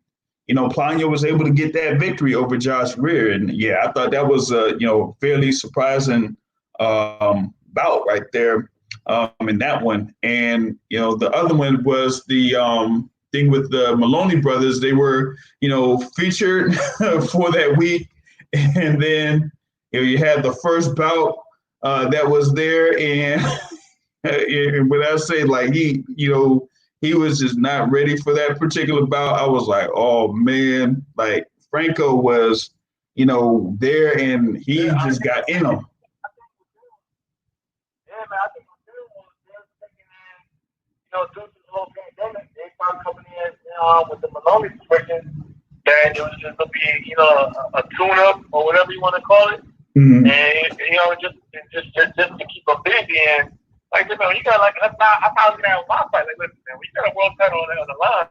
Planya was able to get that victory over Josh Greer. And yeah, I thought that was a, fairly surprising bout right there. in that one. And, the other one was the thing with the Maloney brothers. They were, featured for that week. And then, you had the first bout that was there. And, and when I say like he was just not ready for that particular bout, I was like, oh man, like Franco was, there and he just got in him. Yeah, man, I think the film was just taking in, due to the whole pandemic, they started coming in with the Maloney situation that it was just gonna be, a tune-up or whatever you want to call it, Mm-hmm. and just to keep them busy. And like, man, you got like that's how I was gonna have my fight. Like, listen, man, when you got a world title on the line,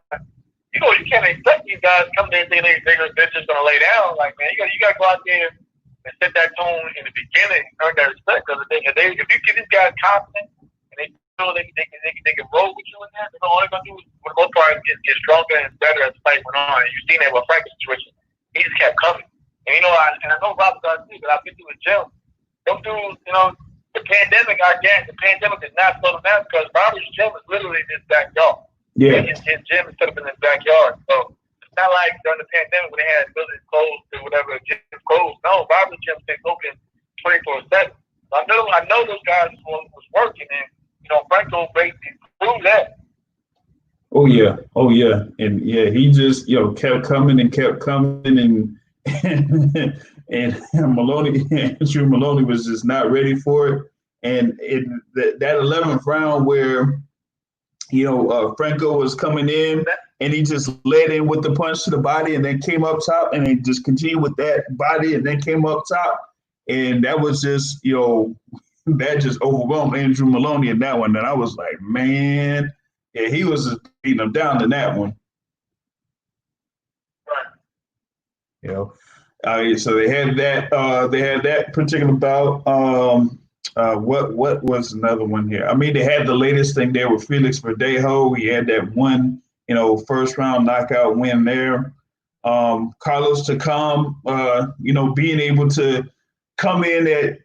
you can't expect these guys come there and think they're just gonna lay down. Like, man, you got to go out there and set that tone in the beginning, earn that respect. Because if you get these guys confident and they feel they can roll with you in there, all they're gonna do is, for the most part, get stronger and better as the fight went on. And you've seen that with Frank's situation; he just kept coming. And I know Robert does too, but I've been to his gym. Them dudes, the pandemic did not slow them down because Robert's gym is literally in his backyard. Yeah. His gym is set up in his backyard. So it's not like during the pandemic when they had buildings closed or whatever, gyms closed. No, Robert's gym stays open 24/7. So I know those guys was working, and Franco basically proved that. Oh yeah, and yeah, he just kept coming and and Maloney, Andrew Maloney was just not ready for it. And that 11th round where Franco was coming in and he just led in with the punch to the body and then came up top and then just continued with that body and then came up top. And that was just, that just overwhelmed Andrew Maloney in that one. And I was like, man, yeah, he was just beating him down in that one. Right. So they had that particular bout. What was another one here? I mean, they had the latest thing there with Felix Verdejo. He had that one, first round knockout win there. Carlos Takam, being able to come in at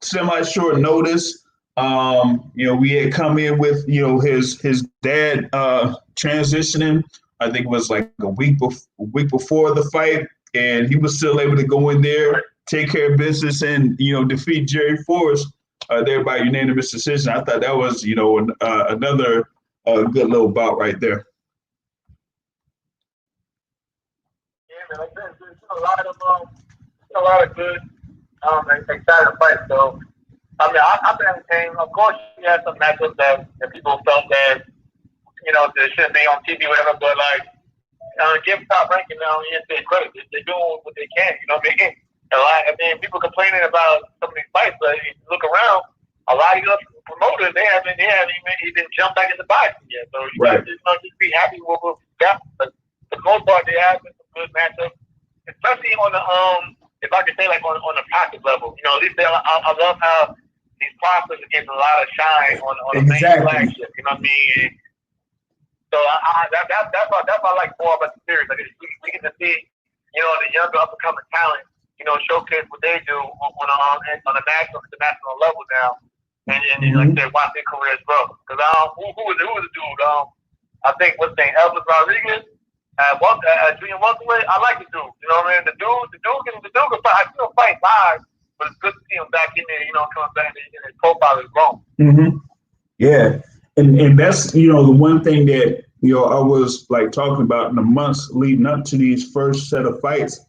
semi-short notice. We had come in with, his dad transitioning. I think it was like a week before the fight, and he was still able to go in there, take care of business, and defeat Jerry Forrest there by unanimous decision. I thought that was another good little bout right there. Yeah, man, there's a lot of good, exciting fights. So I mean, I've been entertained. Of course, you had some matchups that people felt that they shouldn't be on TV, whatever. But like, give Top Ranking now ESPN credit. They're doing what they can. You know what I mean? People complaining about some of these fights, but if you look around, a lot of these promoters they haven't even jumped back in the boxing yet. So you guys just be happy with what we got. But for the most part, they have been some good matchups, especially on the if I could say like on the pocket level. At least I love how these prospects are getting a lot of shine on the main flagship. You know what I mean? So that's what I like more about the series. Like we get to see, the younger up and coming talent, showcase what they do on the national level now, and like I said, watch their careers grow. Because who was the dude? I think what's his name, Elvis Rodriguez at junior welterweight. I like the dude. You know what I mean? The dude can fight. I still fight live, but it's good to see him back in there. Coming back and his profile is grown. Mm-hmm. Yeah. And that's, the one thing that, I was like talking about in the months leading up to these first set of fights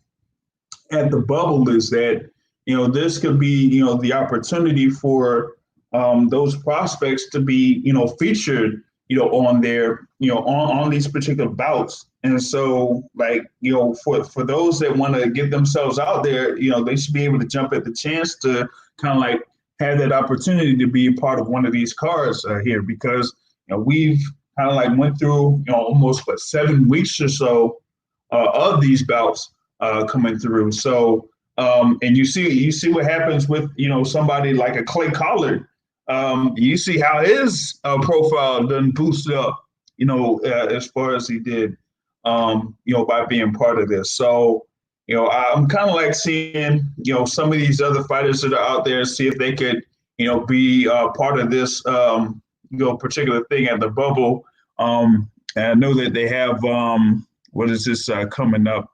at the bubble is that, this could be, the opportunity for those prospects to be, featured, on their, on these particular bouts. And so like, for those that want to get themselves out there, they should be able to jump at the chance to kind of like have that opportunity to be a part of one of these cards here, because we've kind of like went through almost 7 weeks or so of these bouts coming through. So and you see what happens with somebody like a Clay Collard. You see how his profile done boosted up as far as he did by being part of this. So I'm kind of like seeing, some of these other fighters that are out there, see if they could, be part of this, particular thing at the bubble. And I know that they have, what is this coming up?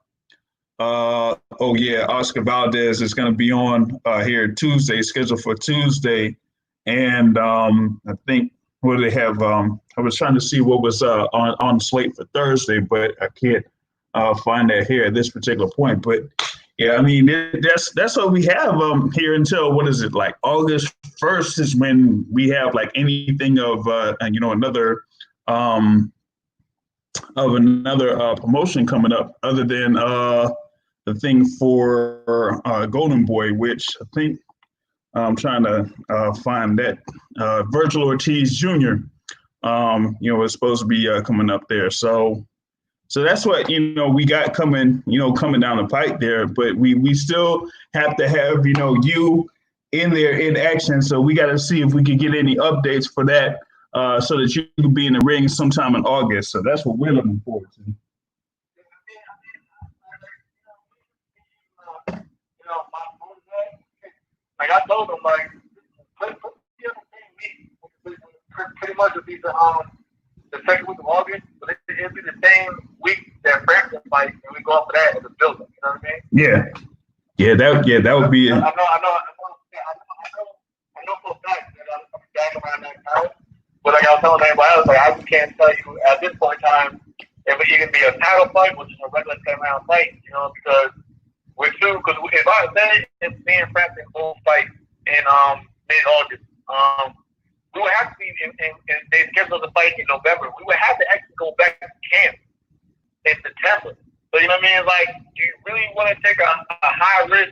Oh yeah, Oscar Valdez is going to be on here Tuesday, scheduled for Tuesday, and I think what do they have? I was trying to see what was on the slate for Thursday, but I can't find that here at this particular point. But yeah, I mean that's what we have here until what is it, like August 1st is when we have like anything of another promotion coming up other than the thing for Golden Boy, which I think I'm trying to find that Virgil Ortiz Jr. Is supposed to be coming up there. So that's what we got coming down the pipe there. But we still have to have you in there in action. So we got to see if we can get any updates for that, so that you can be in the ring sometime in August. So that's what we're looking forward to. Like I told them, like put the other same week. Pretty much it'll be the second week of August, but it'll be the same week that Frampton fight, and we go off of that in the building. You know what I mean? Yeah, that would be. I know for a fact that I'm back around that time. But like I was telling everybody else, like I just can't tell you at this point in time if it can be a title fight or just a regular 10-round fight. Because if I say if me and Frampton both fight in mid-August, we would have to be in they scheduled the fight in November. We would have to actually go back to camp in September. So you know what I mean? Like, do you really want to take a high risk,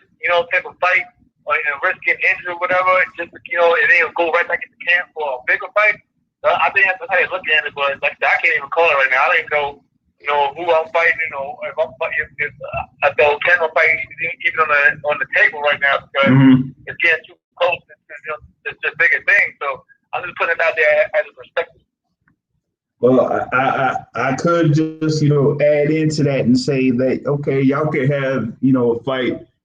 type of fight, or risk getting injured or whatever, just and then go right back into camp for a bigger fight? So I think that's how they look at it, but like I can't even call it right now. I don't even know who I'm fighting. If I'm fighting, if I throw Ken I'm fighting even on the table right now because it's getting too close. It's just bigger thing. So I'm just putting it out there as a perspective. Well, I could just add into that and say that okay, y'all could have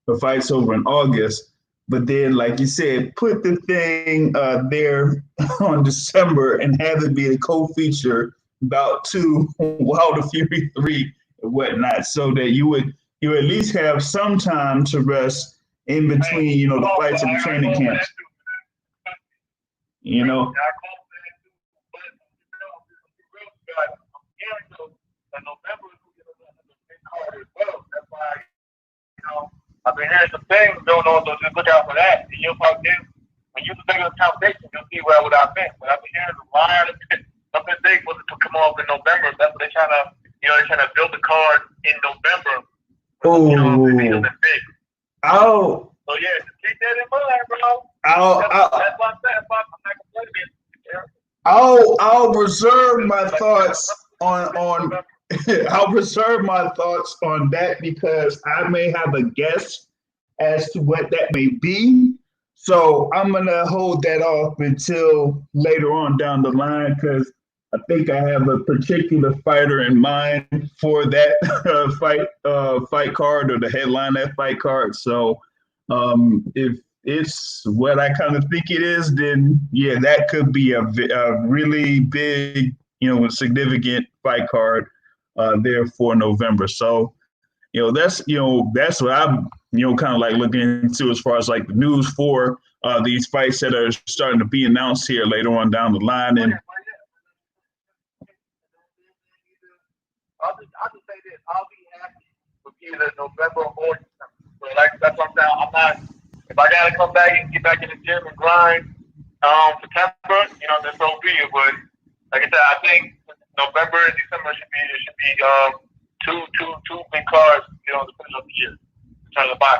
a fights over in August, but then like you said, put the thing there on December and have it be a co-feature about 2 Wilder Fury 3 and whatnot, so that you would at least have some time to rest in between the fights and the training camps. November is going to get a big card as well. That's why, I've been hearing some things going on, so just look out for that. And you'll probably when you think of the conversation, you'll see where I would have been. But I've been hearing a lot of something big was to come off in November. That's what they're trying to, they're trying to build the card in November. Big. Oh. So yeah, just keep that in mind, bro. That's why I'm saying. I'm not gonna play it. I'll reserve my thoughts on I'll reserve my thoughts on that because I may have a guess as to what that may be. So I'm gonna hold that off until later on down the line because I think I have a particular fighter in mind for that fight card or the headline that fight card. So if it's what I kind of think it is, then yeah, that could be a really big, significant fight card there for November. So, that's what I'm, kind of like looking into as far as like the news for these fights that are starting to be announced here later on down the line. And I'll just say this: I'll be happy with either November or December. So that's what I'm saying. I'm not. If I gotta come back and get back in the gym and grind, September, then so be it. But like I said, I think November and December should be two big cards, to finish up the year. Trying to buy.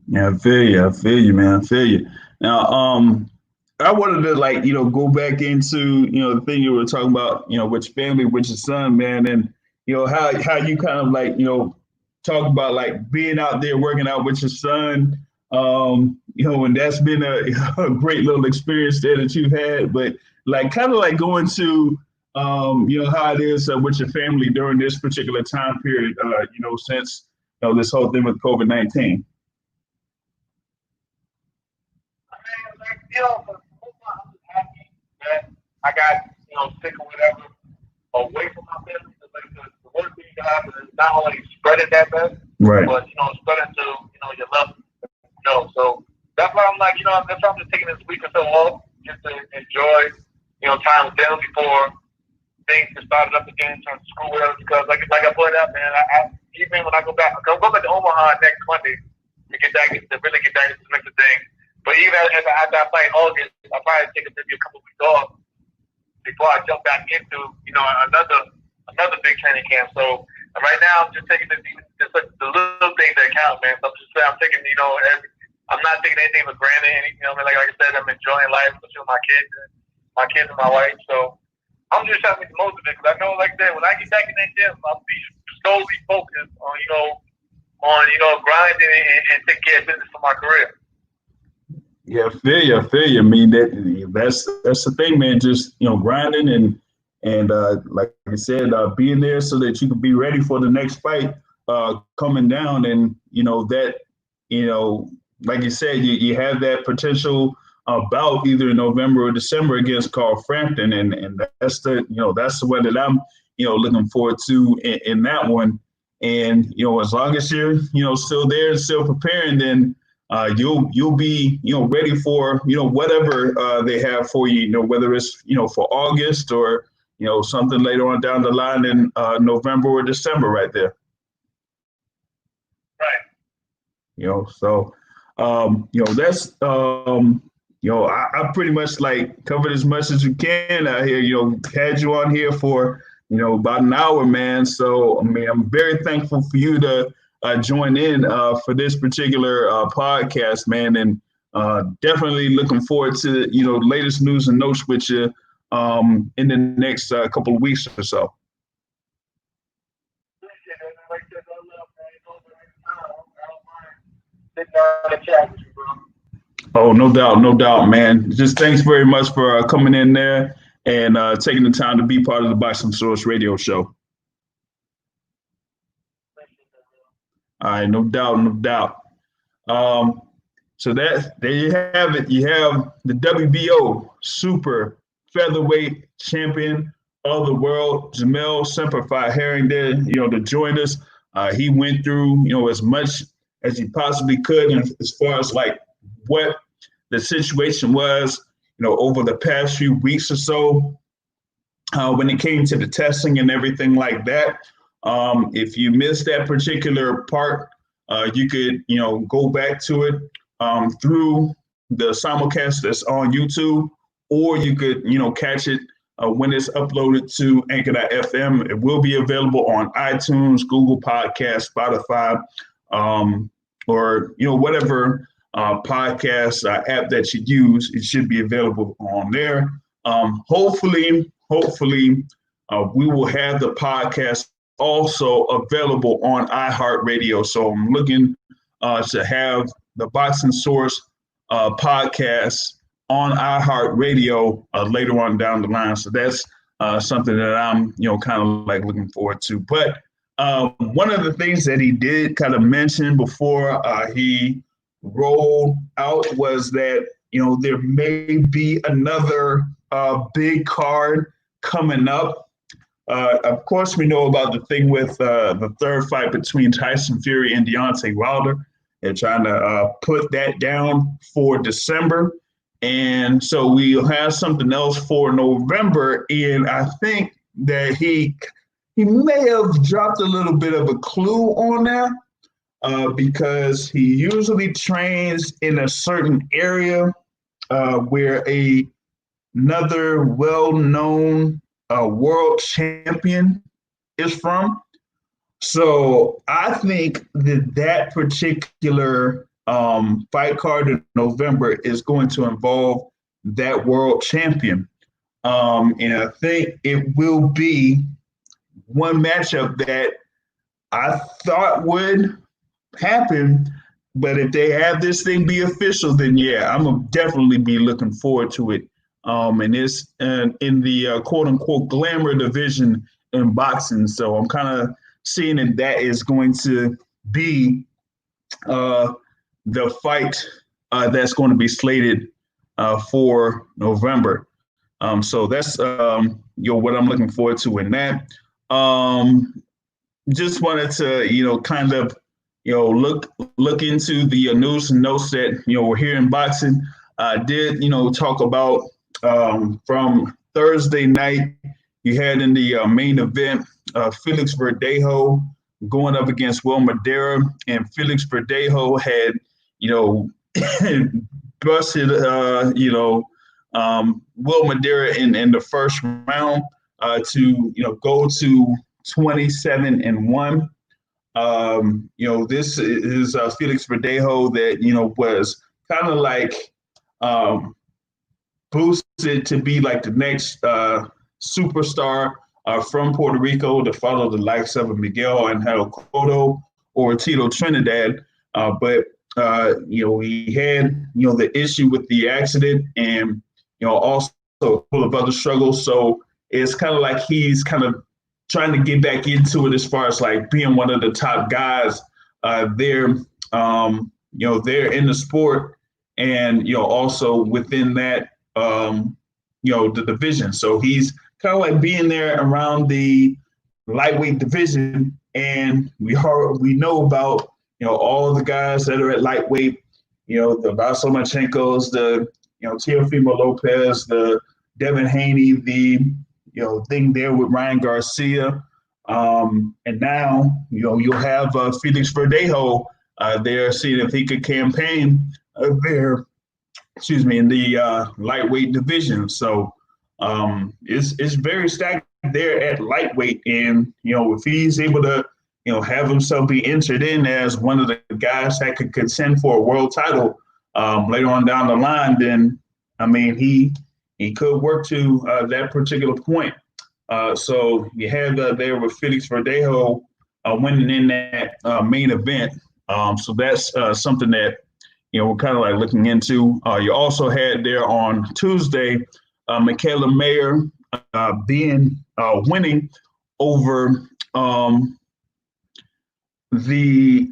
Yeah, I feel you, man. I feel you. Now, I wanted to go back into the thing you were talking about, with your family, with your son, man, and how you kind of talk about like being out there working out with your son. And that's been a great little experience there that you've had, but kind of going to, how it is with your family during this particular time period, since, this whole thing with COVID-19. I mean, for the most part, I'm just happy that I got, sick or whatever, away from my family. Like the worst thing that happen is not only spreading that mess, Right. but spreading to your loved ones. So that's why I'm like, that's why I'm just taking this week or so off just to enjoy, time with them before things get started up again in terms of school, whatever. Because like I pointed out, man, I even when I go back to Omaha next Monday to really get back into the mix of things. But even after I play in August, I'll probably take maybe a couple of weeks off before I jump back into another big training camp. So right now I'm just taking the little things that count, man. So I'm taking I'm not taking anything for granted. Like I said, I'm enjoying life, especially with my kids and my wife. So I'm just trying to make the most of it because I know, like I said, when I get back in that gym, I'll be solely focused on grinding and taking care of business for my career. Yeah, I feel you. I mean, that's the thing, man. Just grinding and like I said, being there so that you can be ready for the next fight coming down, and that like you said, you have that potential bout either in November or December against Carl Frampton, and that's the that's the one that I'm looking forward to in that one. And as long as you're still there and still preparing, then you'll be ready for whatever they have for you, whether it's for August or something later on down the line in November or December, right there. Right. So that's I pretty much like covered as much as you can out here. Had you on here for about an hour, man. So I mean, I'm very thankful for you to join in for this particular podcast, man, and definitely looking forward to latest news and notes with you in the next couple of weeks or so. Oh, no doubt, man. Just thanks very much for coming in there and taking the time to be part of the Boxing Source radio show. All right, no doubt. So there you have it. You have the WBO super featherweight champion of the world, Jamel Semper Fi Herring there, to join us. He went through, as much as he possibly could, and as far as like what the situation was, over the past few weeks or so, when it came to the testing and everything like that. If you missed that particular part, you could, go back to it through the simulcast that's on YouTube, or you could, catch it when it's uploaded to Anchor.fm. It will be available on iTunes, Google Podcasts, Spotify, or whatever podcast app that you use. It should be available on there. Hopefully, we will have the podcast also available on iHeartRadio. So I'm looking to have the Boxing Source podcast on iHeartRadio later on down the line. So that's something that I'm, kind of like looking forward to. But one of the things that he did kind of mention before he rolled out was that, there may be another big card coming up. Of course, we know about the thing with the third fight between Tyson Fury and Deontay Wilder. They're trying to put that down for December. And so we'll have something else for November. And I think that he may have dropped a little bit of a clue on that because he usually trains in a certain area where another well-known world champion is from. So I think that particular fight card in November is going to involve that world champion. And I think it will be one matchup that I thought would happen. But if they have this thing be official, then yeah, I'm gonna definitely be looking forward to it. And it's in the quote unquote glamour division in boxing. So I'm kind of seeing that is going to be the fight that's going to be slated for November. So that's what I'm looking forward to in that. Just wanted to kind of look into the news and notes that we're here in boxing. Did talk about from Thursday night. You had in the main event Felix Verdejo going up against Will Madera, and Felix Verdejo had busted Will Madera in the first round to go to 27-1. This is Felix Verdejo that was kind of like boosted to be like the next superstar from Puerto Rico to follow the likes of Miguel Angel Cotto or Tito Trinidad. But he had the issue with the accident, and also full of other struggles. So it's kind of like he's kind of trying to get back into it as far as like being one of the top guys there, there in the sport, and also within that, the division. So he's kind of like being there around the lightweight division, and we know about all the guys that are at lightweight, the Vasilomachenko's, the Teofimo Lopez, the Devin Haney, the thing there with Ryan Garcia, and now you'll have Felix Verdejo there, seeing if he could campaign there. In the lightweight division. So it's very stacked there at lightweight, and if he's able to have himself be entered in as one of the guys that could contend for a world title later on down the line, then I mean he could work to that particular point. So you have there with Felix Verdejo winning in that main event. So that's something that we're kind of like looking into. You also had there on Tuesday, Michaela Mayer winning over the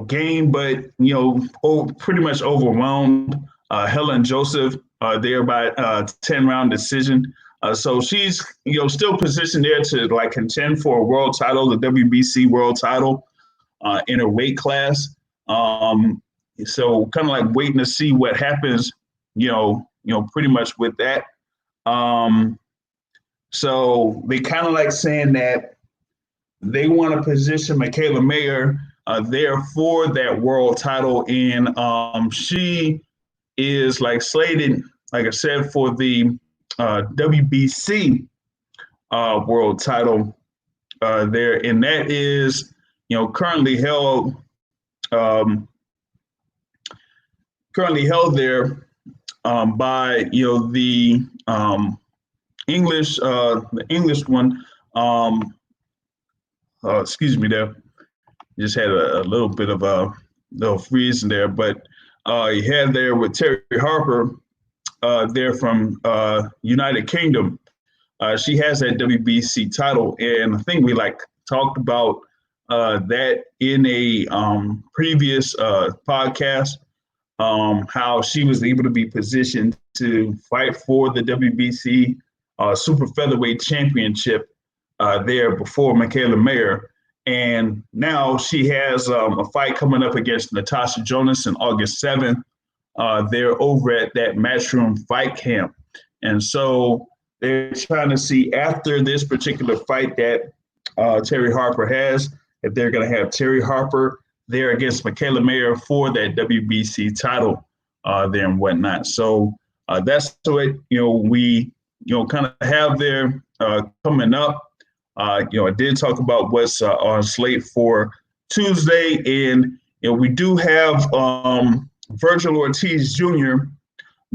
game, but pretty much overwhelmed Helen Joseph there by 10-round decision. So she's still positioned there to like contend for a world title, the WBC world title in her weight class. So kind of like waiting to see what happens, pretty much with that. So they kind of like saying that they want to position Michaela Mayer there for that world title. And she is like slated, like I said, for the WBC world title there. And that is, currently held there by the English one. Excuse me, there just had a little bit of a little freeze in there, but you had there with Terry Harper there from United Kingdom. She has that WBC title, and I think we like talked about that in a previous podcast. How she was able to be positioned to fight for the WBC Super Featherweight Championship there before Michaela Mayer. And now she has a fight coming up against Natasha Jonas on August 7th. They're over at that Matchroom Fight Camp. And so they're trying to see after this particular fight that Terry Harper has, if they're going to have Terry Harper there against Michaela Mayer for that WBC title there and whatnot. So that's what, we, kind of have there coming up. I did talk about what's on slate for Tuesday, and, we do have Virgil Ortiz Jr.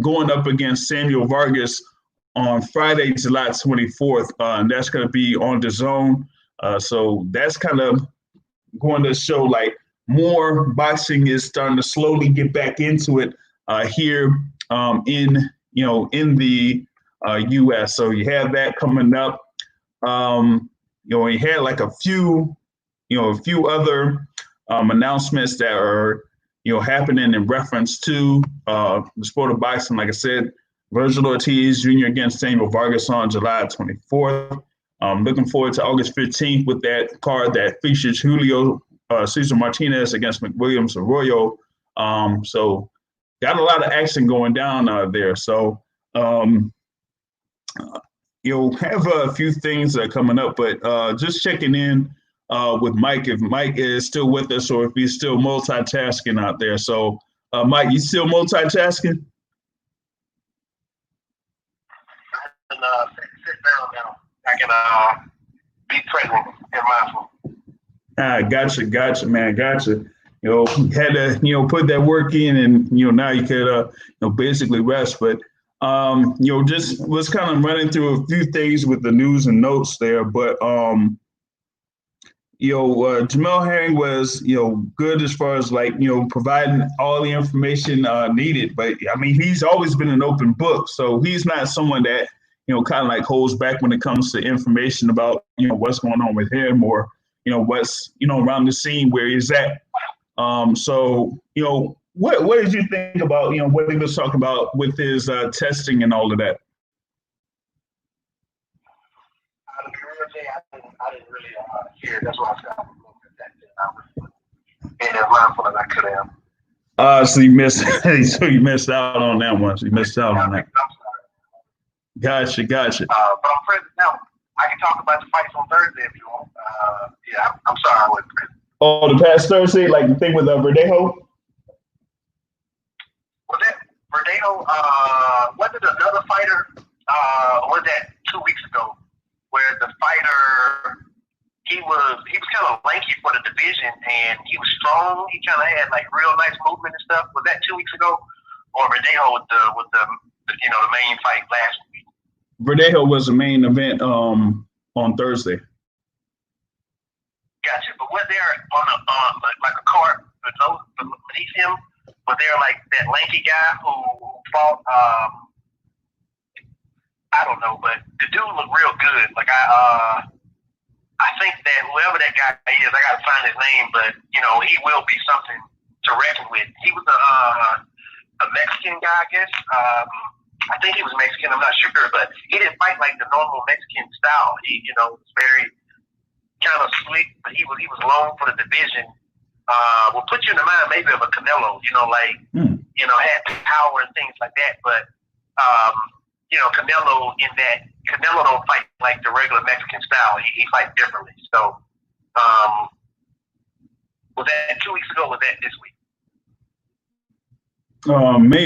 going up against Samuel Vargas on Friday, July 24th. And that's going to be on the zone. So that's kind of going to show like more boxing is starting to slowly get back into it here in the U.S. So you have that coming up. You had like a few other announcements that are happening in reference to the sport of boxing. Like I said, Virgil Ortiz Jr. against Samuel Vargas on July 24th. Looking forward to August 15th with that card that features Julio Cesar Martinez against McWilliams Arroyo. So got a lot of action going down there. So you'll have a few things coming up, but just checking in with Mike, if Mike is still with us or if he's still multitasking out there. So Mike, you still multitasking? I can sit down now. I can be present and mindful. Gotcha, man, gotcha. Had to, put that work in, and now you could, basically rest. But just was kind of running through a few things with the news and notes there. But Jamel Herring was, good as far as providing all the information needed. But I mean, he's always been an open book, so he's not someone that kind of like holds back when it comes to information about what's going on with him or what's around the scene where he's at. So what did you think about what he was talking about with his testing and all of that? I didn't really hear. That's why I stopped looking at that. I was being as mindful as I could have. So you missed out on that one. So you missed out on that. Gotcha. But I'm present now. I can talk about the fights on Thursday if you want. I'm sorry I wasn't present. Oh, the past Thursday, like the thing with Verdejo? Was that Verdejo? Was it another fighter? Was that 2 weeks ago? Where the fighter, he was kind of lanky for the division and he was strong. He kind of had like real nice movement and stuff. Was that 2 weeks ago? Or Verdejo with the main fight last week? Verdejo was the main event on Thursday. Gotcha. But was there on like a card beneath him? Was there like that lanky guy who fought? I don't know, but the dude looked real good. Like I think that whoever that guy is, I gotta find his name, but he will be something to reckon with. He was a Mexican guy, I guess. I think he was Mexican. I'm not sure, but he didn't fight like the normal Mexican style. He, was very kind of slick, but he was long for the division. Will put you in the mind maybe of a Canelo, had power and things like that. But Canelo don't fight like the regular Mexican style. He fights differently. So, was that 2 weeks ago? Was that this week? May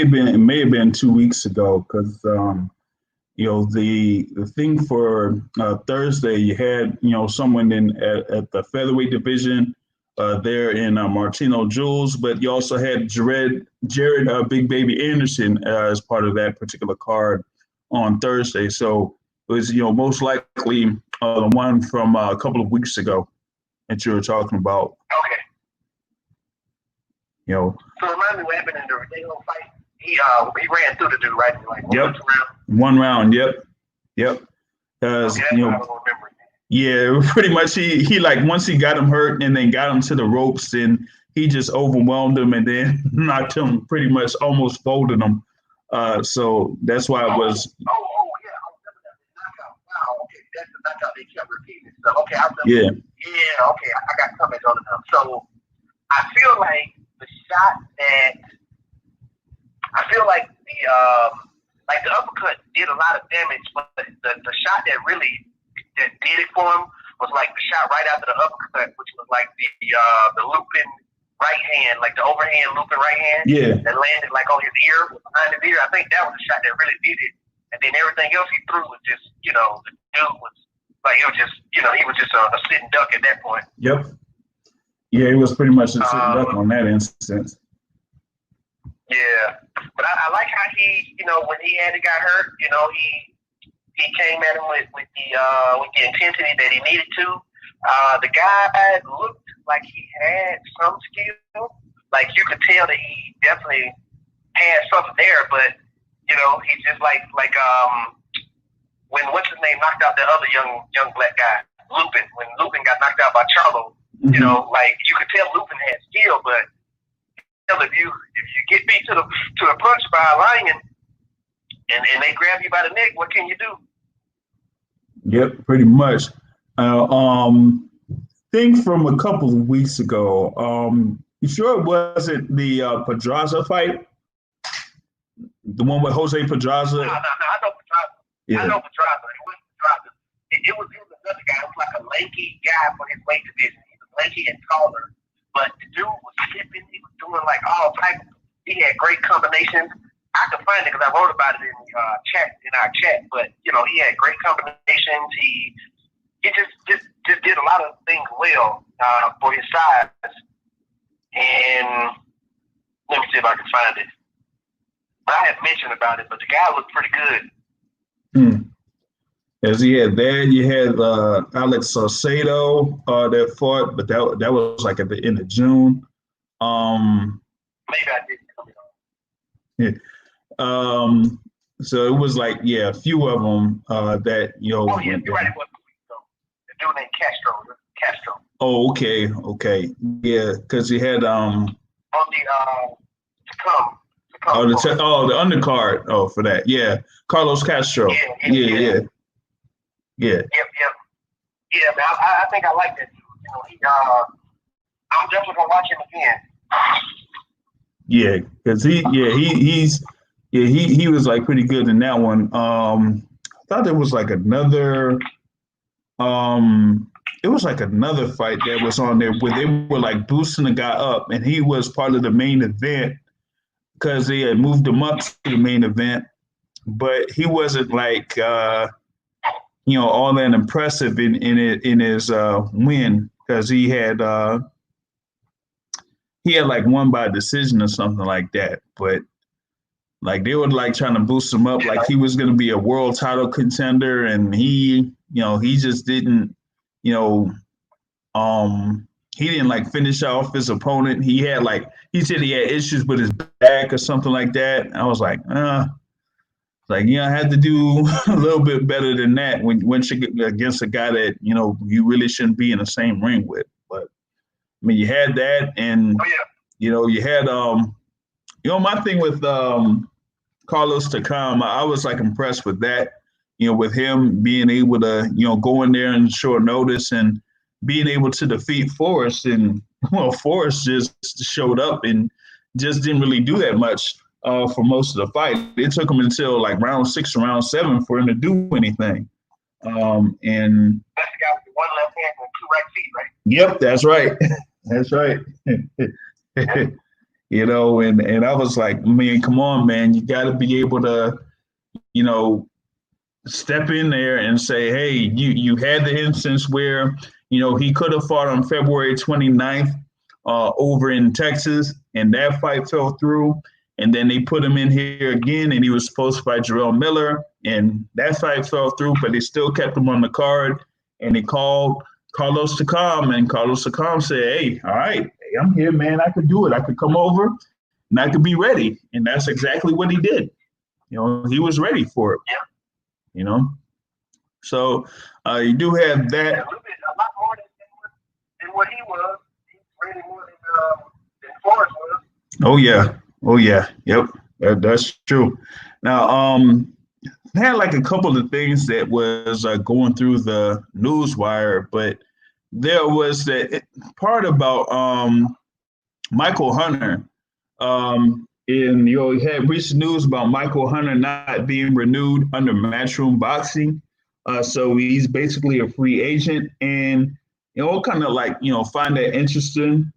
have been 2 weeks ago because the thing for Thursday, you had someone at the featherweight division there in Martino Jules, but you also had Jared Big Baby Anderson as part of that particular card on Thursday. So it was most likely the one from a couple of weeks ago that you were talking about. Okay. So remind me what happened in the Verdejo fight. He ran through the dude, right? Like one round. Yep. Because I don't remember. Yeah, pretty much. He like once he got him hurt and then got him to the ropes, and he just overwhelmed him and then knocked him pretty much almost folded him. So that's why it was. Yeah. Knockout. Wow. Okay, that's the knockout they kept repeating. So okay, I remember. Yeah. Yeah. Okay, I got comments on it now. So I feel like the shot that the uppercut did a lot of damage, but the shot that really that did it for him was like the shot right after the uppercut, which was like the looping right hand, like the overhand looping right hand. Yeah. That landed like on his ear, behind his ear. I think that was the shot that really did it. And then everything else he threw was just, the dude was like, it was just, he was just a sitting duck at that point. Yep. Yeah, he was pretty much a sitting duck on that instance. Yeah, but I like how he, when he had got hurt, he came at him with the intensity that he needed to. The guy looked like he had some skill. Like you could tell that he definitely had something there, but he's just like when what's his name knocked out the other young black guy, Lupin. When Lupin got knocked out by Charlo, like you could tell Lupin had skill, but if you get beat to the punch by a lion and they grab you by the neck, what can you do? Yep, pretty much. Thing from a couple of weeks ago. You sure it wasn't the Pedraza fight? The one with Jose Pedraza? No, I know Pedraza. Yeah. I know Pedraza. It wasn't Pedraza. It was another guy. It was like a lanky guy for his weight division. He was lanky and taller, but the dude was skipping. He was doing like all types. He had great combinations. I could find it because I wrote about it in our chat. But he had great combinations. He just did a lot of things well for his size. And let me see if I can find it. I had mentioned about it, but the guy looked pretty good. As he had that, you had Alex Saucedo that fought, but that was like at the end of June. Maybe I didn't come in. Yeah. So it was like, a few of them that Oh yeah, you're right. It was the dude named Castro. Oh, okay, yeah, because he had on the to come. the undercard. Oh, for that, yeah, Carlos Castro. Yeah. Yep. Yeah, man. I think I like that dude. I'm definitely gonna watch him again. Yeah, because he was like pretty good in that one. I thought there was like another it was like another fight that was on there where they were like boosting the guy up, and he was part of the main event because they had moved him up to the main event, but he wasn't like all that impressive in his win, because he had like won by decision or something like that. But like they were like trying to boost him up like he was going to be a world title contender, and he just didn't, he didn't like finish off his opponent. He said he had issues with his back or something like that. I was like, I had to do a little bit better than that when you get against a guy that, you really shouldn't be in the same ring with. But I mean, you had that, and you had my thing with Carlos Takam, I was like impressed with that, with him being able to, go in there in short notice and being able to defeat Forrest. And Forrest just showed up and just didn't really do that much for most of the fight. It took him until like round 6 or round 7 for him to do anything. And that's the guy with one left hand and 2 right feet, right? Yep, that's right. That's right. And I was like, man, come on, man, you got to be able to, step in there and say, hey, you had the instance where, he could have fought on February 29th over in Texas, and that fight fell through. And then they put him in here again, and he was supposed to fight Jarrell Miller, and that fight fell through, but they still kept him on the card. And they called Carlos Takam, and Carlos Takam said, hey, all right, hey, I'm here, man. I could do it. I could come over, and I could be ready. And that's exactly what he did. He was ready for it. Yeah. So you do have that. A lot more than what he was. He's ready more than Forrest was. Oh yeah. Yep. That's true. Now, I had like a couple of things that was going through the news wire, but there was that part about Michael Hunter. And you had recent news about Michael Hunter not being renewed under Matchroom Boxing. So he's basically a free agent, and kind of like find that interesting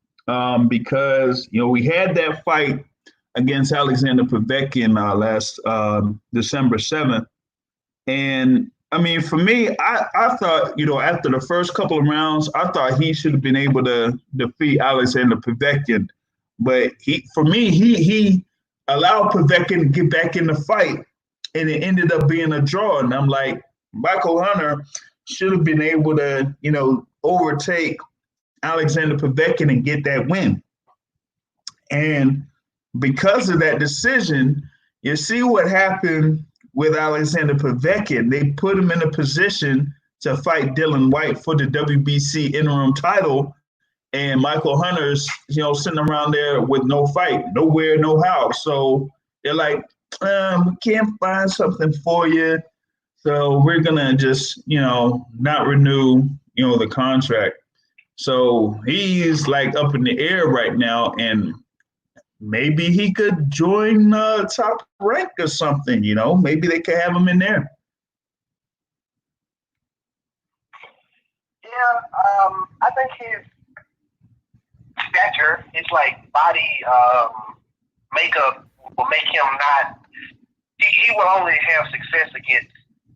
because we had that fight against Alexander Povetkin last December 7th. And I mean, for me, I thought, after the first couple of rounds, I thought he should have been able to defeat Alexander Povetkin. But he allowed Povetkin to get back in the fight, and it ended up being a draw. And I'm like, Michael Hunter should have been able to, overtake Alexander Povetkin and get that win. And because of that decision, you see what happened with Alexander Povetkin. They put him in a position to fight Dylan White for the WBC interim title, and Michael Hunter's, sitting around there with no fight, nowhere, no how. So they're like, we can't find something for you. So we're gonna just, not renew, the contract. So he's like up in the air right now, and maybe he could join Top Rank or something. Maybe they could have him in there. Yeah, I think his stature, his like body makeup will make him not. He will only have success against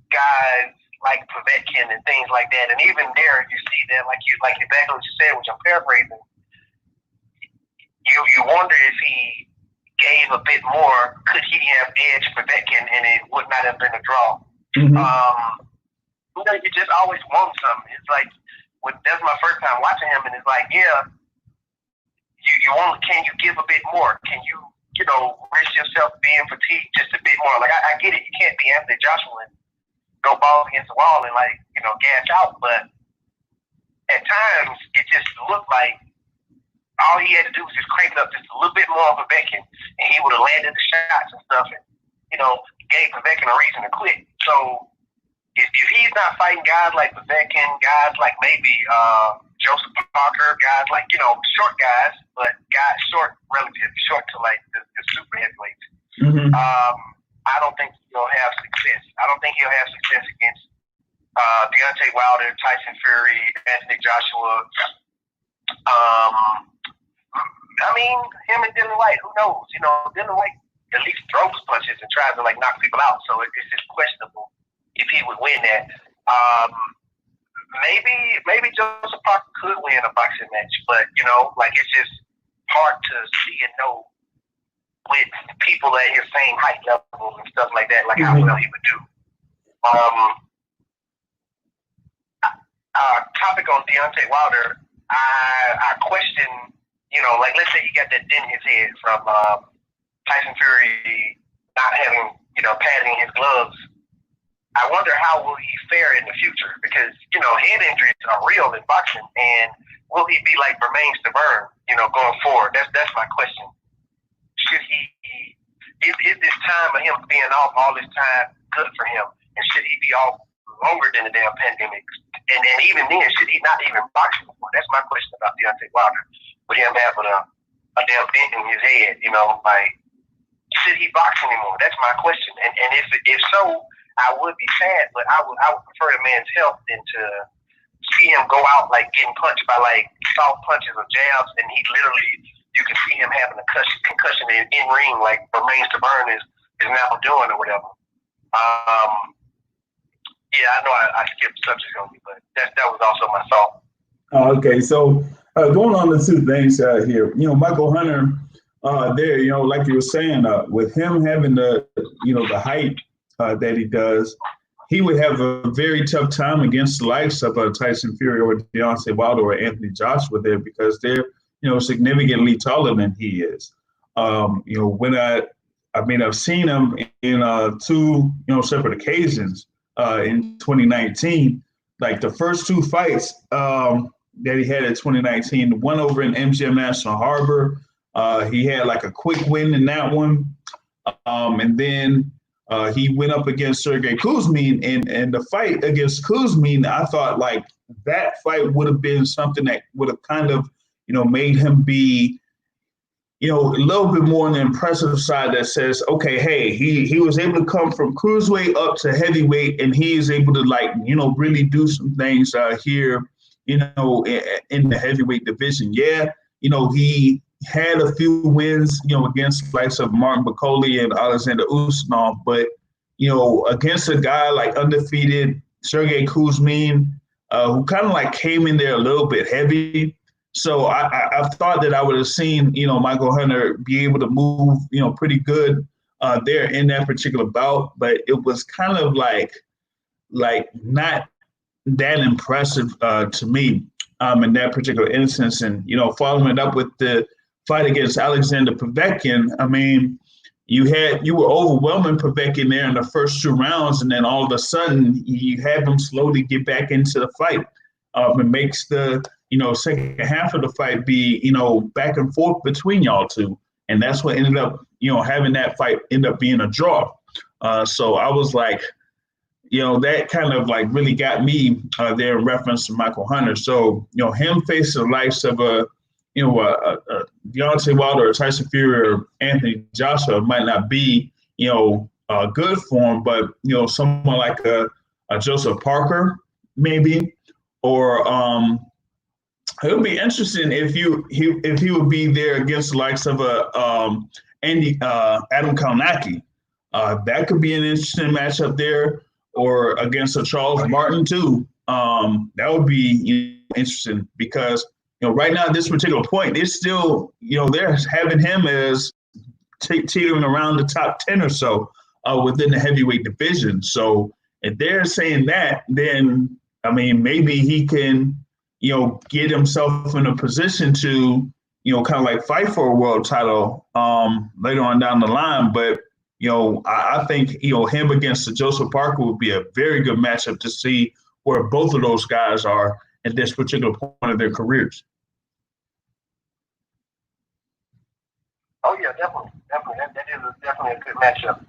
guys like Povetkin and things like that. And even there, you see that, like exactly what you said, which I'm paraphrasing. You wonder if he gave a bit more, could he have edged Povetkin, and it would not have been a draw. Mm-hmm. You just always want something. It's like, that's my first time watching him, and it's like, yeah, you want. Can you give a bit more? Can you, risk yourself being fatigued just a bit more? Like I get it, you can't be Anthony Joshua and go balls against the wall and gas out, but at times it just looked like all he had to do was just crank it up just a little bit more of Povetkin, and he would have landed the shots and stuff, and gave Povetkin a reason to quit. So if he's not fighting guys like Povetkin, guys like maybe Joseph Parker, guys like short guys, but guys relatively short to like the super heavyweights. Mm-hmm. I don't think he'll have success. I don't think he'll have success against Deontay Wilder, Tyson Fury, Anthony Joshua. I mean, him and Dylan White, who knows? Dylan White at least throws punches and tries to knock people out. So it's just questionable if he would win that. Maybe Joseph Parker could win a boxing match, but it's just hard to see and know with people at his same height level and stuff like that, how well he would do. Topic on Deontay Wilder, I question, let's say he got that dent in his head from Tyson Fury not having, padding his gloves. I wonder how will he fare in the future, because, head injuries are real in boxing, and will he be like Bermane Stiverne, going forward? That's my question. Should he, is this time of him being off all this time good for him? And should he be off longer than the damn pandemic? And even then, should he not even box anymore? That's my question about Deontay Wilder. With him having a damn dent in his head, should he box anymore? That's my question. And if so, I would be sad, but I would prefer the man's health than to see him go out getting punched by soft punches or jabs, and he literally, you can see him having a concussion in ring like Bermane Stiverne is now doing or whatever. Yeah, I know I skipped subject on me, but that was also my thought. Okay, so going on to two things here. Michael Hunter, there, like you were saying, with him having the height that he does, he would have a very tough time against the likes of Tyson Fury or Deontay Wilder or Anthony Joshua there, because they're significantly taller than he is. When I've seen him in two separate occasions in 2019, like the first two fights that he had in 2019, the one over in MGM National Harbor, he had a quick win in that one, and then he went up against Sergey Kuzmin, and the fight against Kuzmin, I thought that fight would have been something that would have kind of, made him be, a little bit more on the impressive side that says, okay, hey, he was able to come from cruiserweight up to heavyweight, and he is able to really do some things here, in the heavyweight division. Yeah, he had a few wins, against likes of Martin Bakole and Alexander Usmanov, but, against a guy like undefeated Sergey Kuzmin, who kind of came in there a little bit heavy. So I thought that I would have seen, Michael Hunter be able to move, pretty good there in that particular bout, but it was kind of not that impressive to me in that particular instance. And, following it up with the fight against Alexander Povetkin, I mean, you were overwhelming Povetkin there in the first two rounds, and then all of a sudden you have him slowly get back into the fight. and makes the second half of the fight be back and forth between y'all two, and that's what ended up having that fight end up being a draw. So I was like, that kind of like really got me there in reference to Michael Hunter. So him facing the likes of a Deontay Wilder or Tyson Fury or Anthony Joshua might not be good for him, but someone like a Joseph Parker maybe, or it would be interesting if he would be there against the likes of a Adam Kalnacki. That could be an interesting matchup there, or against a Charles Martin too. That would be interesting because right now at this particular point, it's still they're having him as teetering around the top 10 or so within the heavyweight division. So if they're saying that, then I mean maybe he can get himself in a position to kind of like fight for a world title later on down the line. But I think him against the Joseph Parker would be a very good matchup to see where both of those guys are at this particular point of their careers. Oh yeah, definitely. That is definitely a good matchup.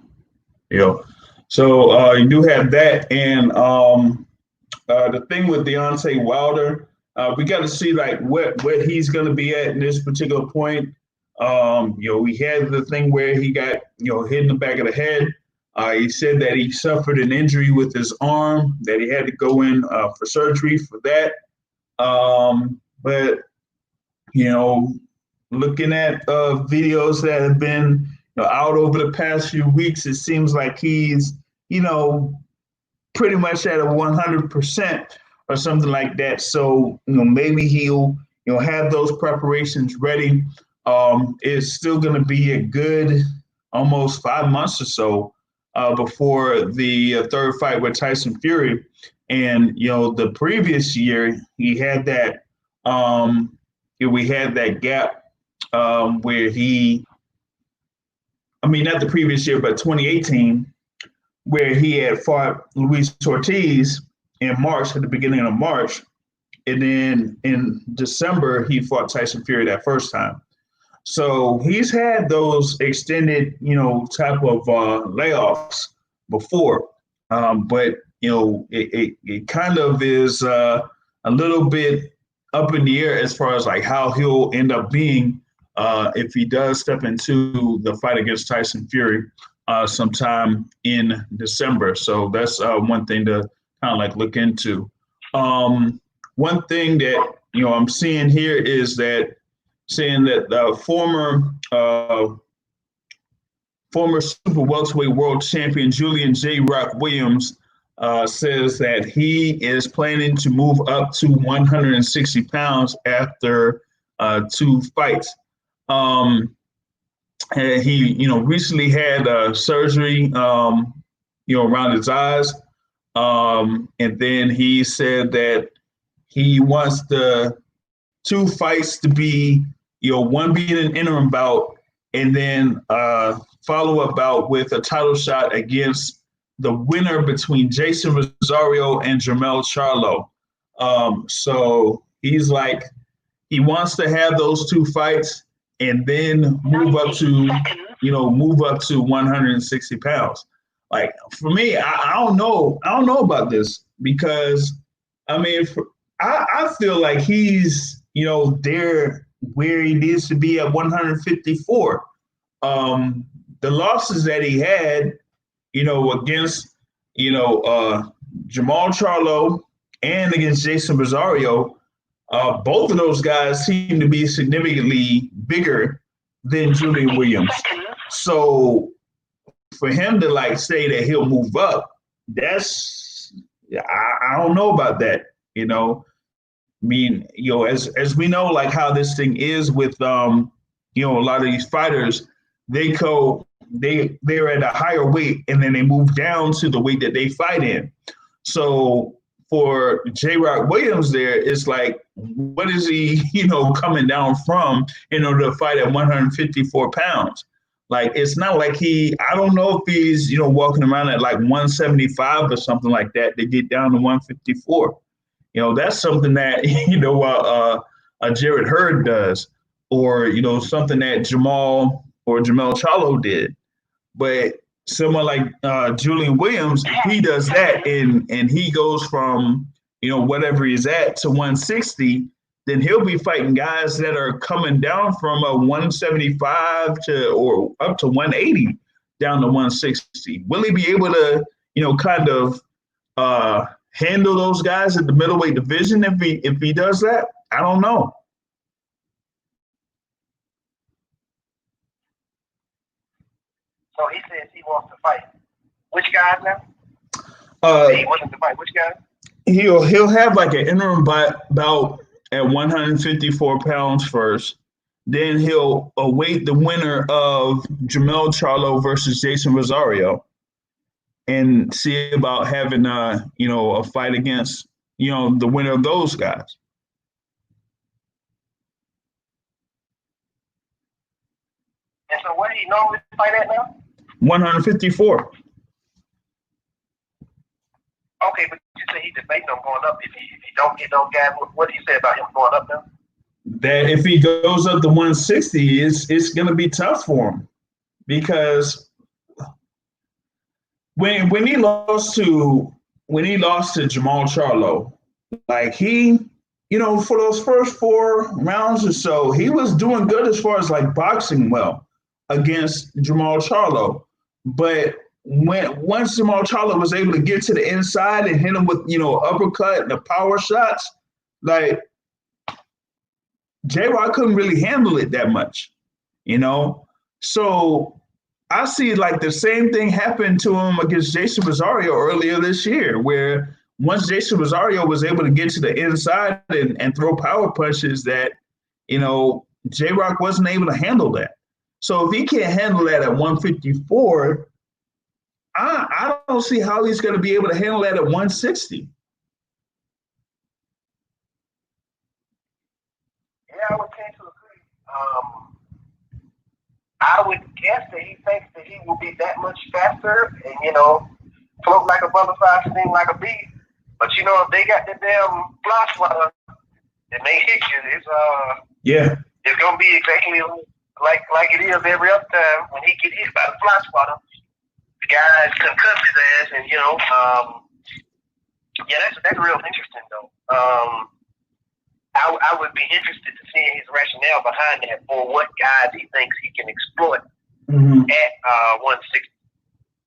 So you do have that, and the thing with Deontay Wilder, we got to see like where he's going to be at in this particular point. We had the thing where he got hit in the back of the head. He said that he suffered an injury with his arm, that he had to go in for surgery for that. But looking at videos that have been out over the past few weeks, it seems like he's pretty much at a 100% or something like that. So maybe he'll have those preparations ready. It's still going to be a good almost 5 months or so before the third fight with Tyson Fury. And the previous year he had that we had that gap where not the previous year, but 2018, where he had fought Luis Ortiz in March, at the beginning of March. And then in December, he fought Tyson Fury that first time. So he's had those extended, type of layoffs before. But, it kind of is a little bit up in the air as far as like how he'll end up being if he does step into the fight against Tyson Fury sometime in December. So that's one thing to kind of like look into. One thing that I'm seeing here is that saying that the former super welterweight world champion Julian J. Rock Williams says that he is planning to move up to 160 pounds after 2 fights. And he, recently had surgery, around his eyes. And then he said that he wants the 2 fights to be, one being an interim bout, and then follow-up bout with a title shot against the winner between Jason Rosario and Jamel Charlo. So he's like, he wants to have those 2 fights and then move up to 160 pounds. Like for me, I don't know about this because I feel like he's there where he needs to be at 154. The losses that he had, against Jamal Charlo and against Jason Rosario, both of those guys seem to be significantly bigger than Julian Williams. So for him to like say that he'll move up, I don't know about that. As we know, like how this thing is with a lot of these fighters, they're at a higher weight and then they move down to the weight that they fight in. So for J. Rock Williams there, it's like, what is he, coming down from in order to fight at 154 pounds? Like, it's not like I don't know if he's, walking around at like 175 or something like that to get down to 154. That's something that Jared Hurd does, or something that Jamel Charlo did. But someone like Julian Williams, if he does that and he goes from whatever he's at to 160, then he'll be fighting guys that are coming down from a 175 or up to 180 down to 160. Will he be able to kind of handle those guys at the middleweight division if he does that? I don't know. So he says he wants to fight. Which guys now? He wants to fight which guys? He'll have like an interim bout at 154 pounds first. Then he'll await the winner of Jamel Charlo versus Jason Rosario, and see about having a fight against the winner of those guys. And so where do you normally fight at now? 154. Okay, but you say he's debating on going up. If he don't get those guys, what do you say about him going up now? That if he goes up to 160, it's going to be tough for him, because when he lost to Jamel Charlo, like he, for those first 4 rounds or so, he was doing good as far as like boxing well against Jamel Charlo. But once Jamel Charlo was able to get to the inside and hit him with uppercut and the power shots, like J-Rock couldn't really handle it that much, So I see like the same thing happened to him against Jason Rosario earlier this year, where once Jason Rosario was able to get to the inside and throw power punches, that J-Rock wasn't able to handle that. So if he can't handle that at 154, I don't see how he's going to be able to handle that at 160. Yeah, I would tend to agree. I would guess that he thinks that he will be that much faster and, float like a butterfly, sting like a bee. But, if they got the damn fly swatter and they hit you, it's going to be exactly like it is every other time when he get hit by the fly swatter. The guy concussed his ass, and that's real interesting though. I would be interested to see his rationale behind that, for what guys he thinks he can exploit at 160,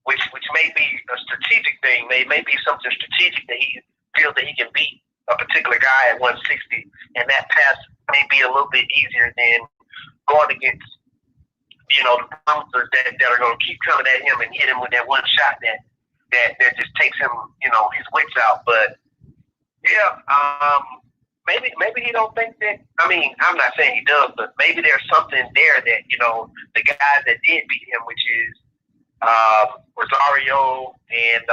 which may be a strategic thing. May be something strategic that he feels that he can beat a particular guy at 160, and that pass may be a little bit easier than going against the bouncers that are going to keep coming at him and hit him with that one shot that just takes him, his wits out. But maybe he don't think that. I mean, I'm not saying he does, but maybe there's something there that the guys that did beat him, which is Rosario and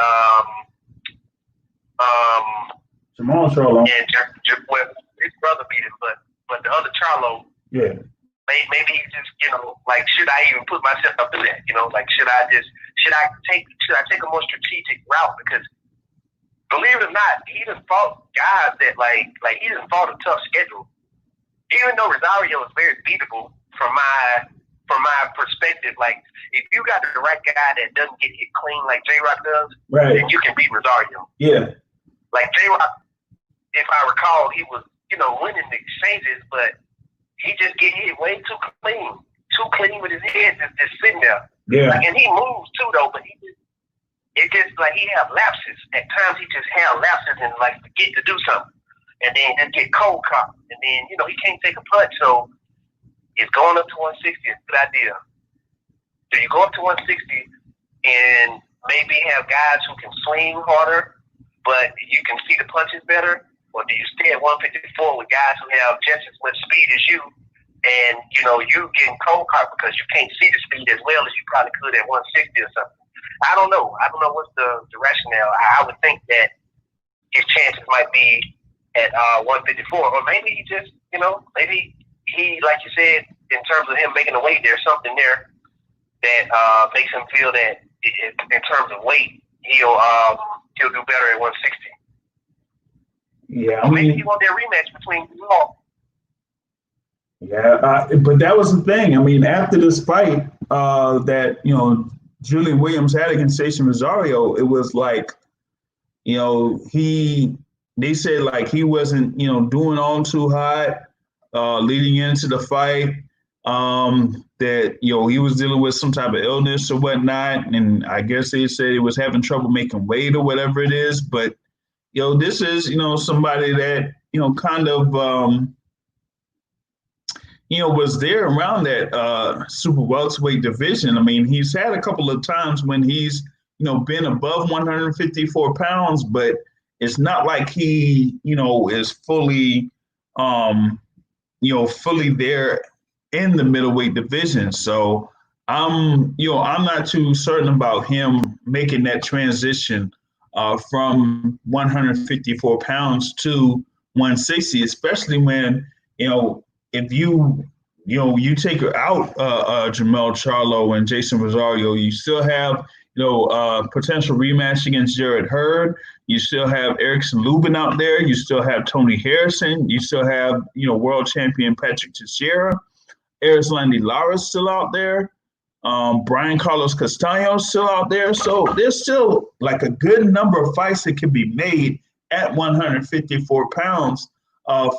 Jamel Charlo, and his brother beat him, but the other Charlo, maybe he just should I even put myself up to that? Should I take a more strategic route? Because believe it or not, he done fought guys that he done fought a tough schedule. Even though Rosario is very beatable from my perspective, like if you got the right guy that doesn't get hit clean like J-Rock does, then you can beat Rosario. Yeah. Like J-Rock, if I recall, he was winning the exchanges, but he just get hit way too clean with his head just sitting there. Yeah. And he moves too though, but it's just like he have lapses. At times he just have lapses and forget to do something. And then just get cold cocked. And then, he can't take a punch. So it's going up to 160 is a good idea. Do you go up to 160 and maybe have guys who can swing harder, but you can see the punches better? Or do you stay at 154 with guys who have just as much speed as you, and you getting cold cocked because you can't see the speed as well as you probably could at 160 or something? I don't know what's the rationale. I would think that his chances might be at 154, or maybe he just maybe he, like you said, in terms of him making a weight, there's something there that makes him feel that in terms of weight he'll do better at 160. Yeah, So maybe he want that rematch between you all. Yeah, but that was the thing. I mean, after this fight that Julian Williams had against Jason Rosario, it was like they said like he wasn't doing all too hot leading into the fight. That he was dealing with some type of illness or whatnot, and I guess they said he was having trouble making weight or whatever it is. But this is somebody that kind of was there around that super welterweight division. I mean, he's had a couple of times when he's, been above 154 pounds, but it's not like he, is fully, fully there in the middleweight division. So I'm not too certain about him making that transition from 154 pounds to 160, especially when, if you take out Jamel Charlo and Jason Rosario, you still have potential rematch against Jared Hurd. You still have Erickson Lubin out there. You still have Tony Harrison. You still have world champion Patrick Teixeira. Erislandy Lara's still out there. Brian Carlos Castaño still out there. So there's still like a good number of fights that can be made at 154 pounds.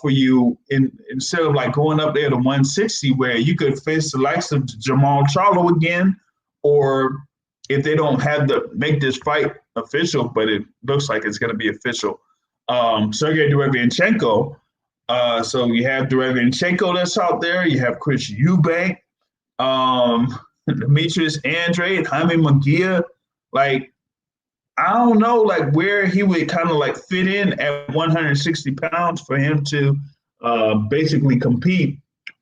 For you instead of like going up there to 160 where you could face the likes of Jamal Charlo again, or if they don't have to make this fight official, but it looks like it's going to be official, Sergey Derevyanchenko. So you have Derevyanchenko that's out there. You have Chris Eubank, Demetrius Andrade, Jaime Munguia. Like, I don't know, like where he would kind of like fit in at 160 pounds for him to basically compete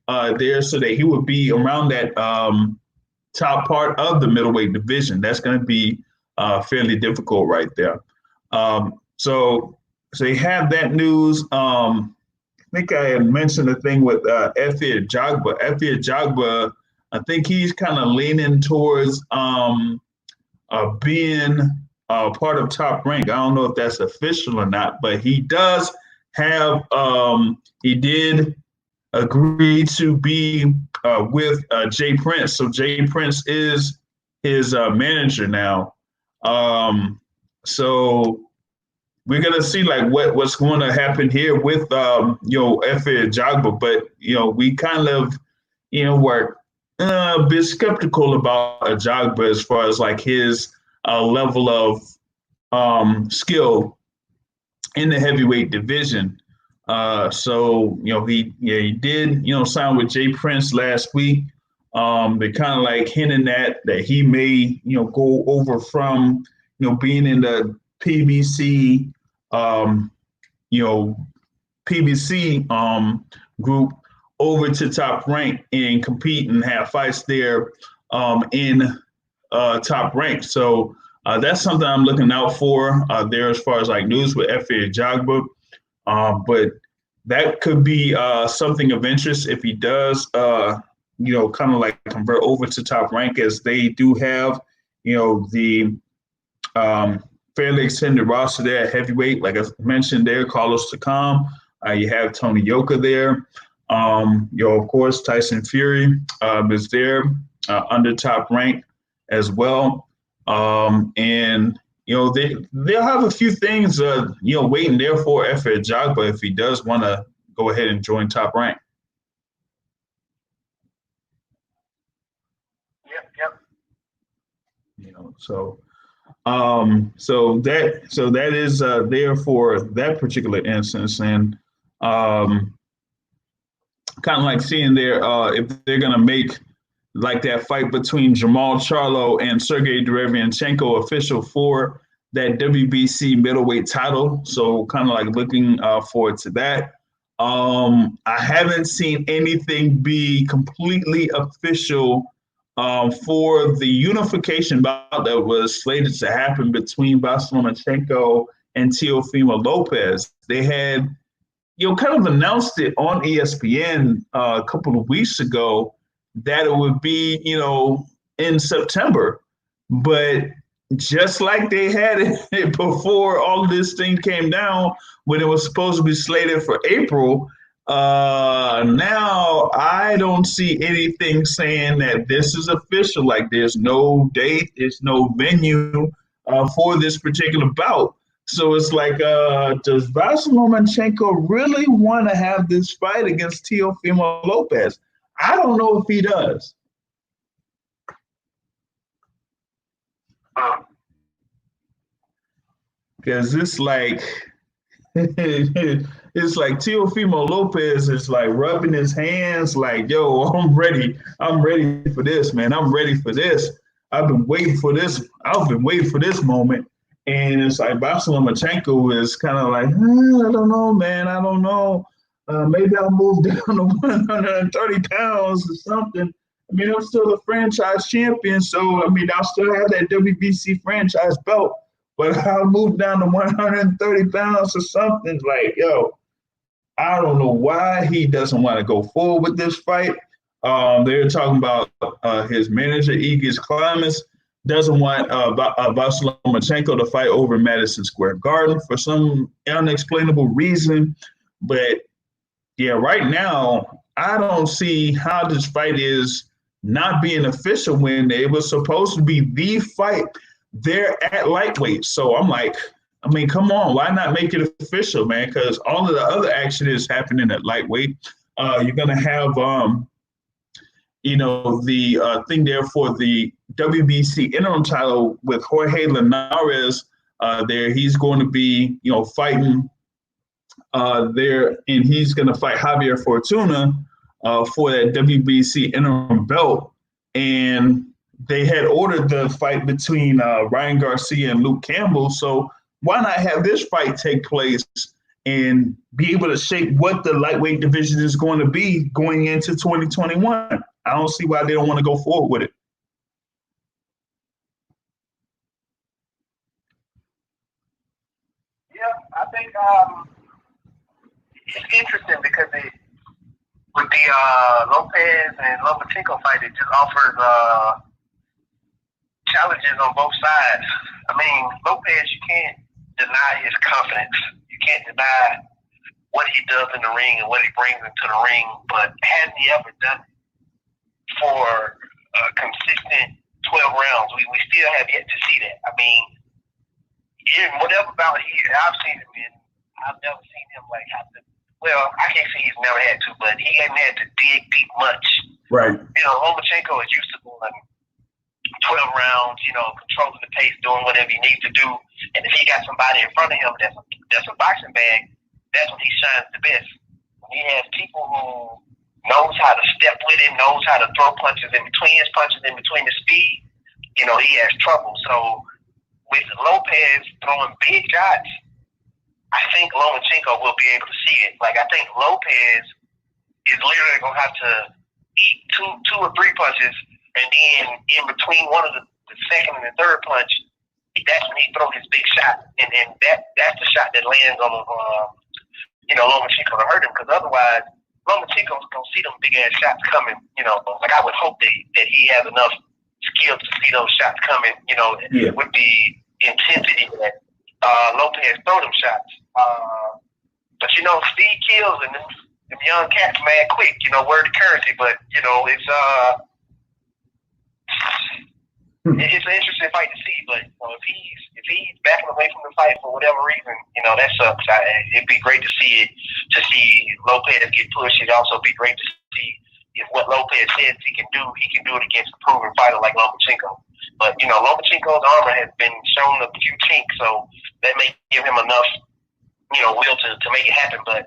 there, so that he would be around that top part of the middleweight division. That's going to be fairly difficult right there. So you have that news. I think I had mentioned the thing with Efe Ajagba. Efe Ajagba, I think he's kind of leaning towards being part of Top Rank. I don't know if that's official or not, but he does have, he did agree to be with Jay Prince. So Jay Prince is his manager now. So we're gonna see like what's going to happen here with Efe Ajagba, but we kind of were a bit skeptical about Ajagba as far as like his level of skill in the heavyweight division. So he did sign with Jay Prince last week. They kind of like hinting that he may go over from being in the PBC PBC group over to Top Rank and compete and have fights there in Top Rank. So that's something I'm looking out for there as far as like news with Efe Ajagba. But that could be something of interest if he does, kind of like convert over to Top Rank, as they do have, the fairly extended roster there at heavyweight. Like I mentioned there, Carlos Takam. You have Tony Yoka there. Of course, Tyson Fury is there under Top Rank as well. And they'll have a few things waiting there for Efe Ajagba if he does want to go ahead and join Top Rank. Yep. So that is there for that particular instance, and kind of like seeing there if they're gonna make like that fight between Jamal Charlo and Sergey Derevyanchenko official for that WBC middleweight title. So kind of like looking forward to that. I haven't seen anything be completely official for the unification bout that was slated to happen between Vasyl Lomachenko and Teofimo Lopez. They had, kind of announced it on ESPN a couple of weeks ago that it would be, in September. But just like they had it before all of this thing came down when it was supposed to be slated for April. Now I don't see anything saying that this is official. Like there's no date, there's no venue for this particular bout. So it's like, does Vasyl Lomachenko really want to have this fight against Teofimo Lopez? I don't know if he does. Because it's like it's like Teofimo Lopez is like rubbing his hands like, yo, I'm ready. I'm ready for this, man. I'm ready for this. I've been waiting for this. I've been waiting for this moment. And it's like Vasyl Lomachenko is kind of like, I don't know, man. I don't know. Maybe I'll move down to 130 pounds or something. I mean, I'm still a franchise champion. So, I mean, I'll still have that WBC franchise belt. But I'll move down to 130 pounds or something. Like, yo, I don't know why he doesn't want to go forward with this fight. They're talking about his manager, Egis Klimas, doesn't want Vasyl Lomachenko to fight over Madison Square Garden for some unexplainable reason. But yeah, right now, I don't see how this fight is not being official when it was supposed to be the fight there at lightweight. So I'm like, I mean, come on, why not make it official, man? Because all of the other action is happening at lightweight. You're gonna have, the thing there for the WBC interim title with Jorge Linares. There, he's going to be, fighting there, and he's going to fight Javier Fortuna for that WBC interim belt. And they had ordered the fight between Ryan Garcia and Luke Campbell. So why not have this fight take place and be able to shape what the lightweight division is going to be going into 2021? I don't see why they don't want to go forward with it. Yeah, I think it's interesting because with the Lopez and Lomachenko fight, it just offers challenges on both sides. I mean, Lopez, you can't deny his confidence. You can't deny what he does in the ring and what he brings into the ring, but hasn't he ever done it for a consistent 12 rounds? We still have yet to see that. I mean, in whatever bout I've seen him in, I've never seen him like have to. Well, I can't say he's never had to, but he hasn't had to dig deep much. Right. Lomachenko is used to going 12 rounds, controlling the pace, doing whatever he needs to do. And if he got somebody in front of him that's a boxing bag, that's when he shines the best. When he has people who knows how to step with him, knows how to throw punches in between his punches, in between the speed, he has trouble. So with Lopez throwing big shots, I think Lomachenko will be able to see it. Like, I think Lopez is literally going to have to eat two or three punches, and then in between one of the second and the third punch, that's when he throws his big shot. And that's the shot that lands on Lomachenko to hurt him, because otherwise Lomachenko's going to see them big-ass shots coming. Like, I would hope that he has enough skill to see those shots coming, with the intensity that Lopez throw them shots. But speed kills, and them young cats mad quick. Word to currency. But it's it's an interesting fight to see. But if he's backing away from the fight for whatever reason, that sucks. It'd be great to see Lopez get pushed. It'd also be great to see if what Lopez says he can do it against a proven fighter like Lomachenko. But Lomachenko's armor has been shown a few chinks, so that may give him enough, will to make it happen. But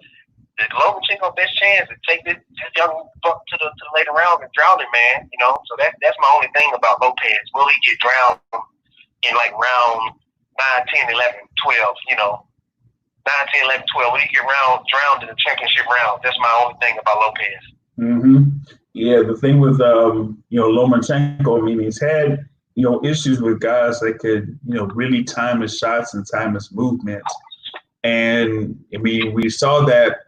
the Lomachenko best chance to take this young buck to the later rounds and drown him, man. So that's my only thing about Lopez. Will he get drowned in like round 9, 10, 11, 12? 9, 10, 11, 12. Will he get drowned in the championship round? That's my only thing about Lopez. Mm-hmm. Yeah, the thing with Lomachenko, I mean, he's had issues with guys that could really time his shots and time his movements. And I mean, we saw that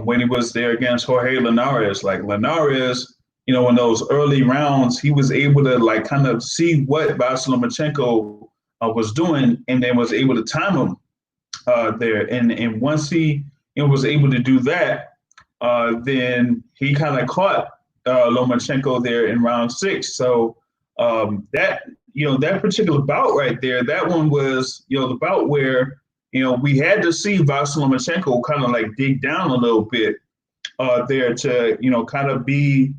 when he was there against Jorge Linares. Like, Linares in those early rounds, he was able to like kind of see what Vasyl Lomachenko was doing, and then was able to time him there. And once he was able to do that, then he kind of caught Lomachenko there in round 6. So that that particular bout right there, that one was the bout where we had to see Vasyl Lomachenko kind of like dig down a little bit there to kind of be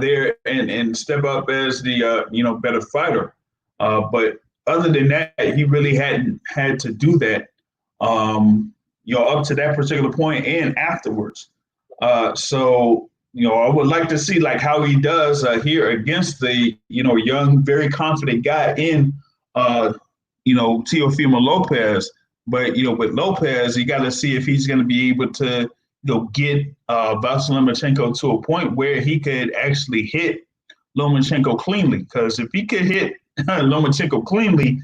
there and step up as the better fighter. But other than that, he really hadn't had to do that up to that particular point and afterwards. So I would like to see like how he does here against the young, very confident guy in Teofimo Lopez. But with Lopez, you got to see if he's going to be able to get Vasyl Lomachenko to a point where he could actually hit Lomachenko cleanly. Because if he could hit Lomachenko cleanly,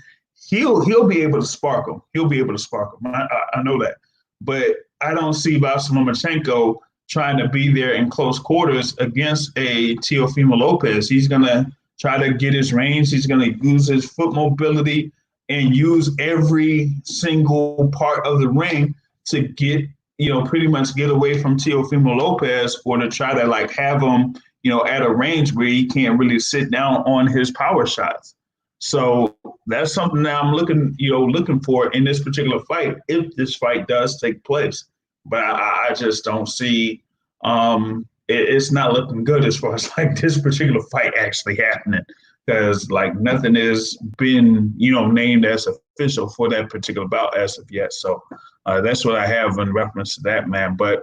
he'll be able to spark him. He'll be able to spark him. I know that. But I don't see Vasyl Lomachenko trying to be there in close quarters against a Teofimo Lopez. He's going to try to get his range. He's going to use his foot mobility and use every single part of the ring to get, pretty much get away from Teofimo Lopez, or to try to like have him, at a range where he can't really sit down on his power shots. So that's something that I'm looking for in this particular fight, if this fight does take place. But I just don't see it's not looking good as far as like this particular fight actually happening, because like nothing has been named as official for that particular bout as of yet. So that's what I have in reference to that, man. But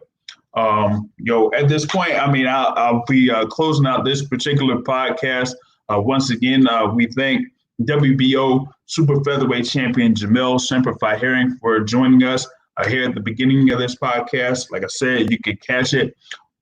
at this point, I mean, I'll be closing out this particular podcast. Once again, we thank WBO super featherweight champion Jamel Semper Fi Herring for joining us here at the beginning of this podcast. Like I said, you can catch it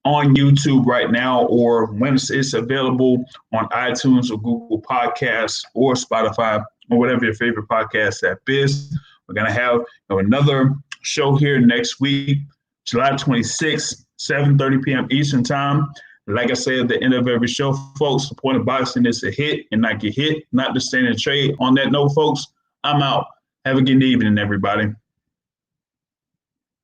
on YouTube right now, or when it's available on iTunes or Google Podcasts or Spotify or whatever your favorite podcast app is. We're going to have another show here next week, July 26th, 7:30 p.m. Eastern Time. Like I said at the end of every show, folks, supporting boxing is to hit and not get hit, not to stand and trade. On that note, folks, I'm out. Have a good evening, everybody.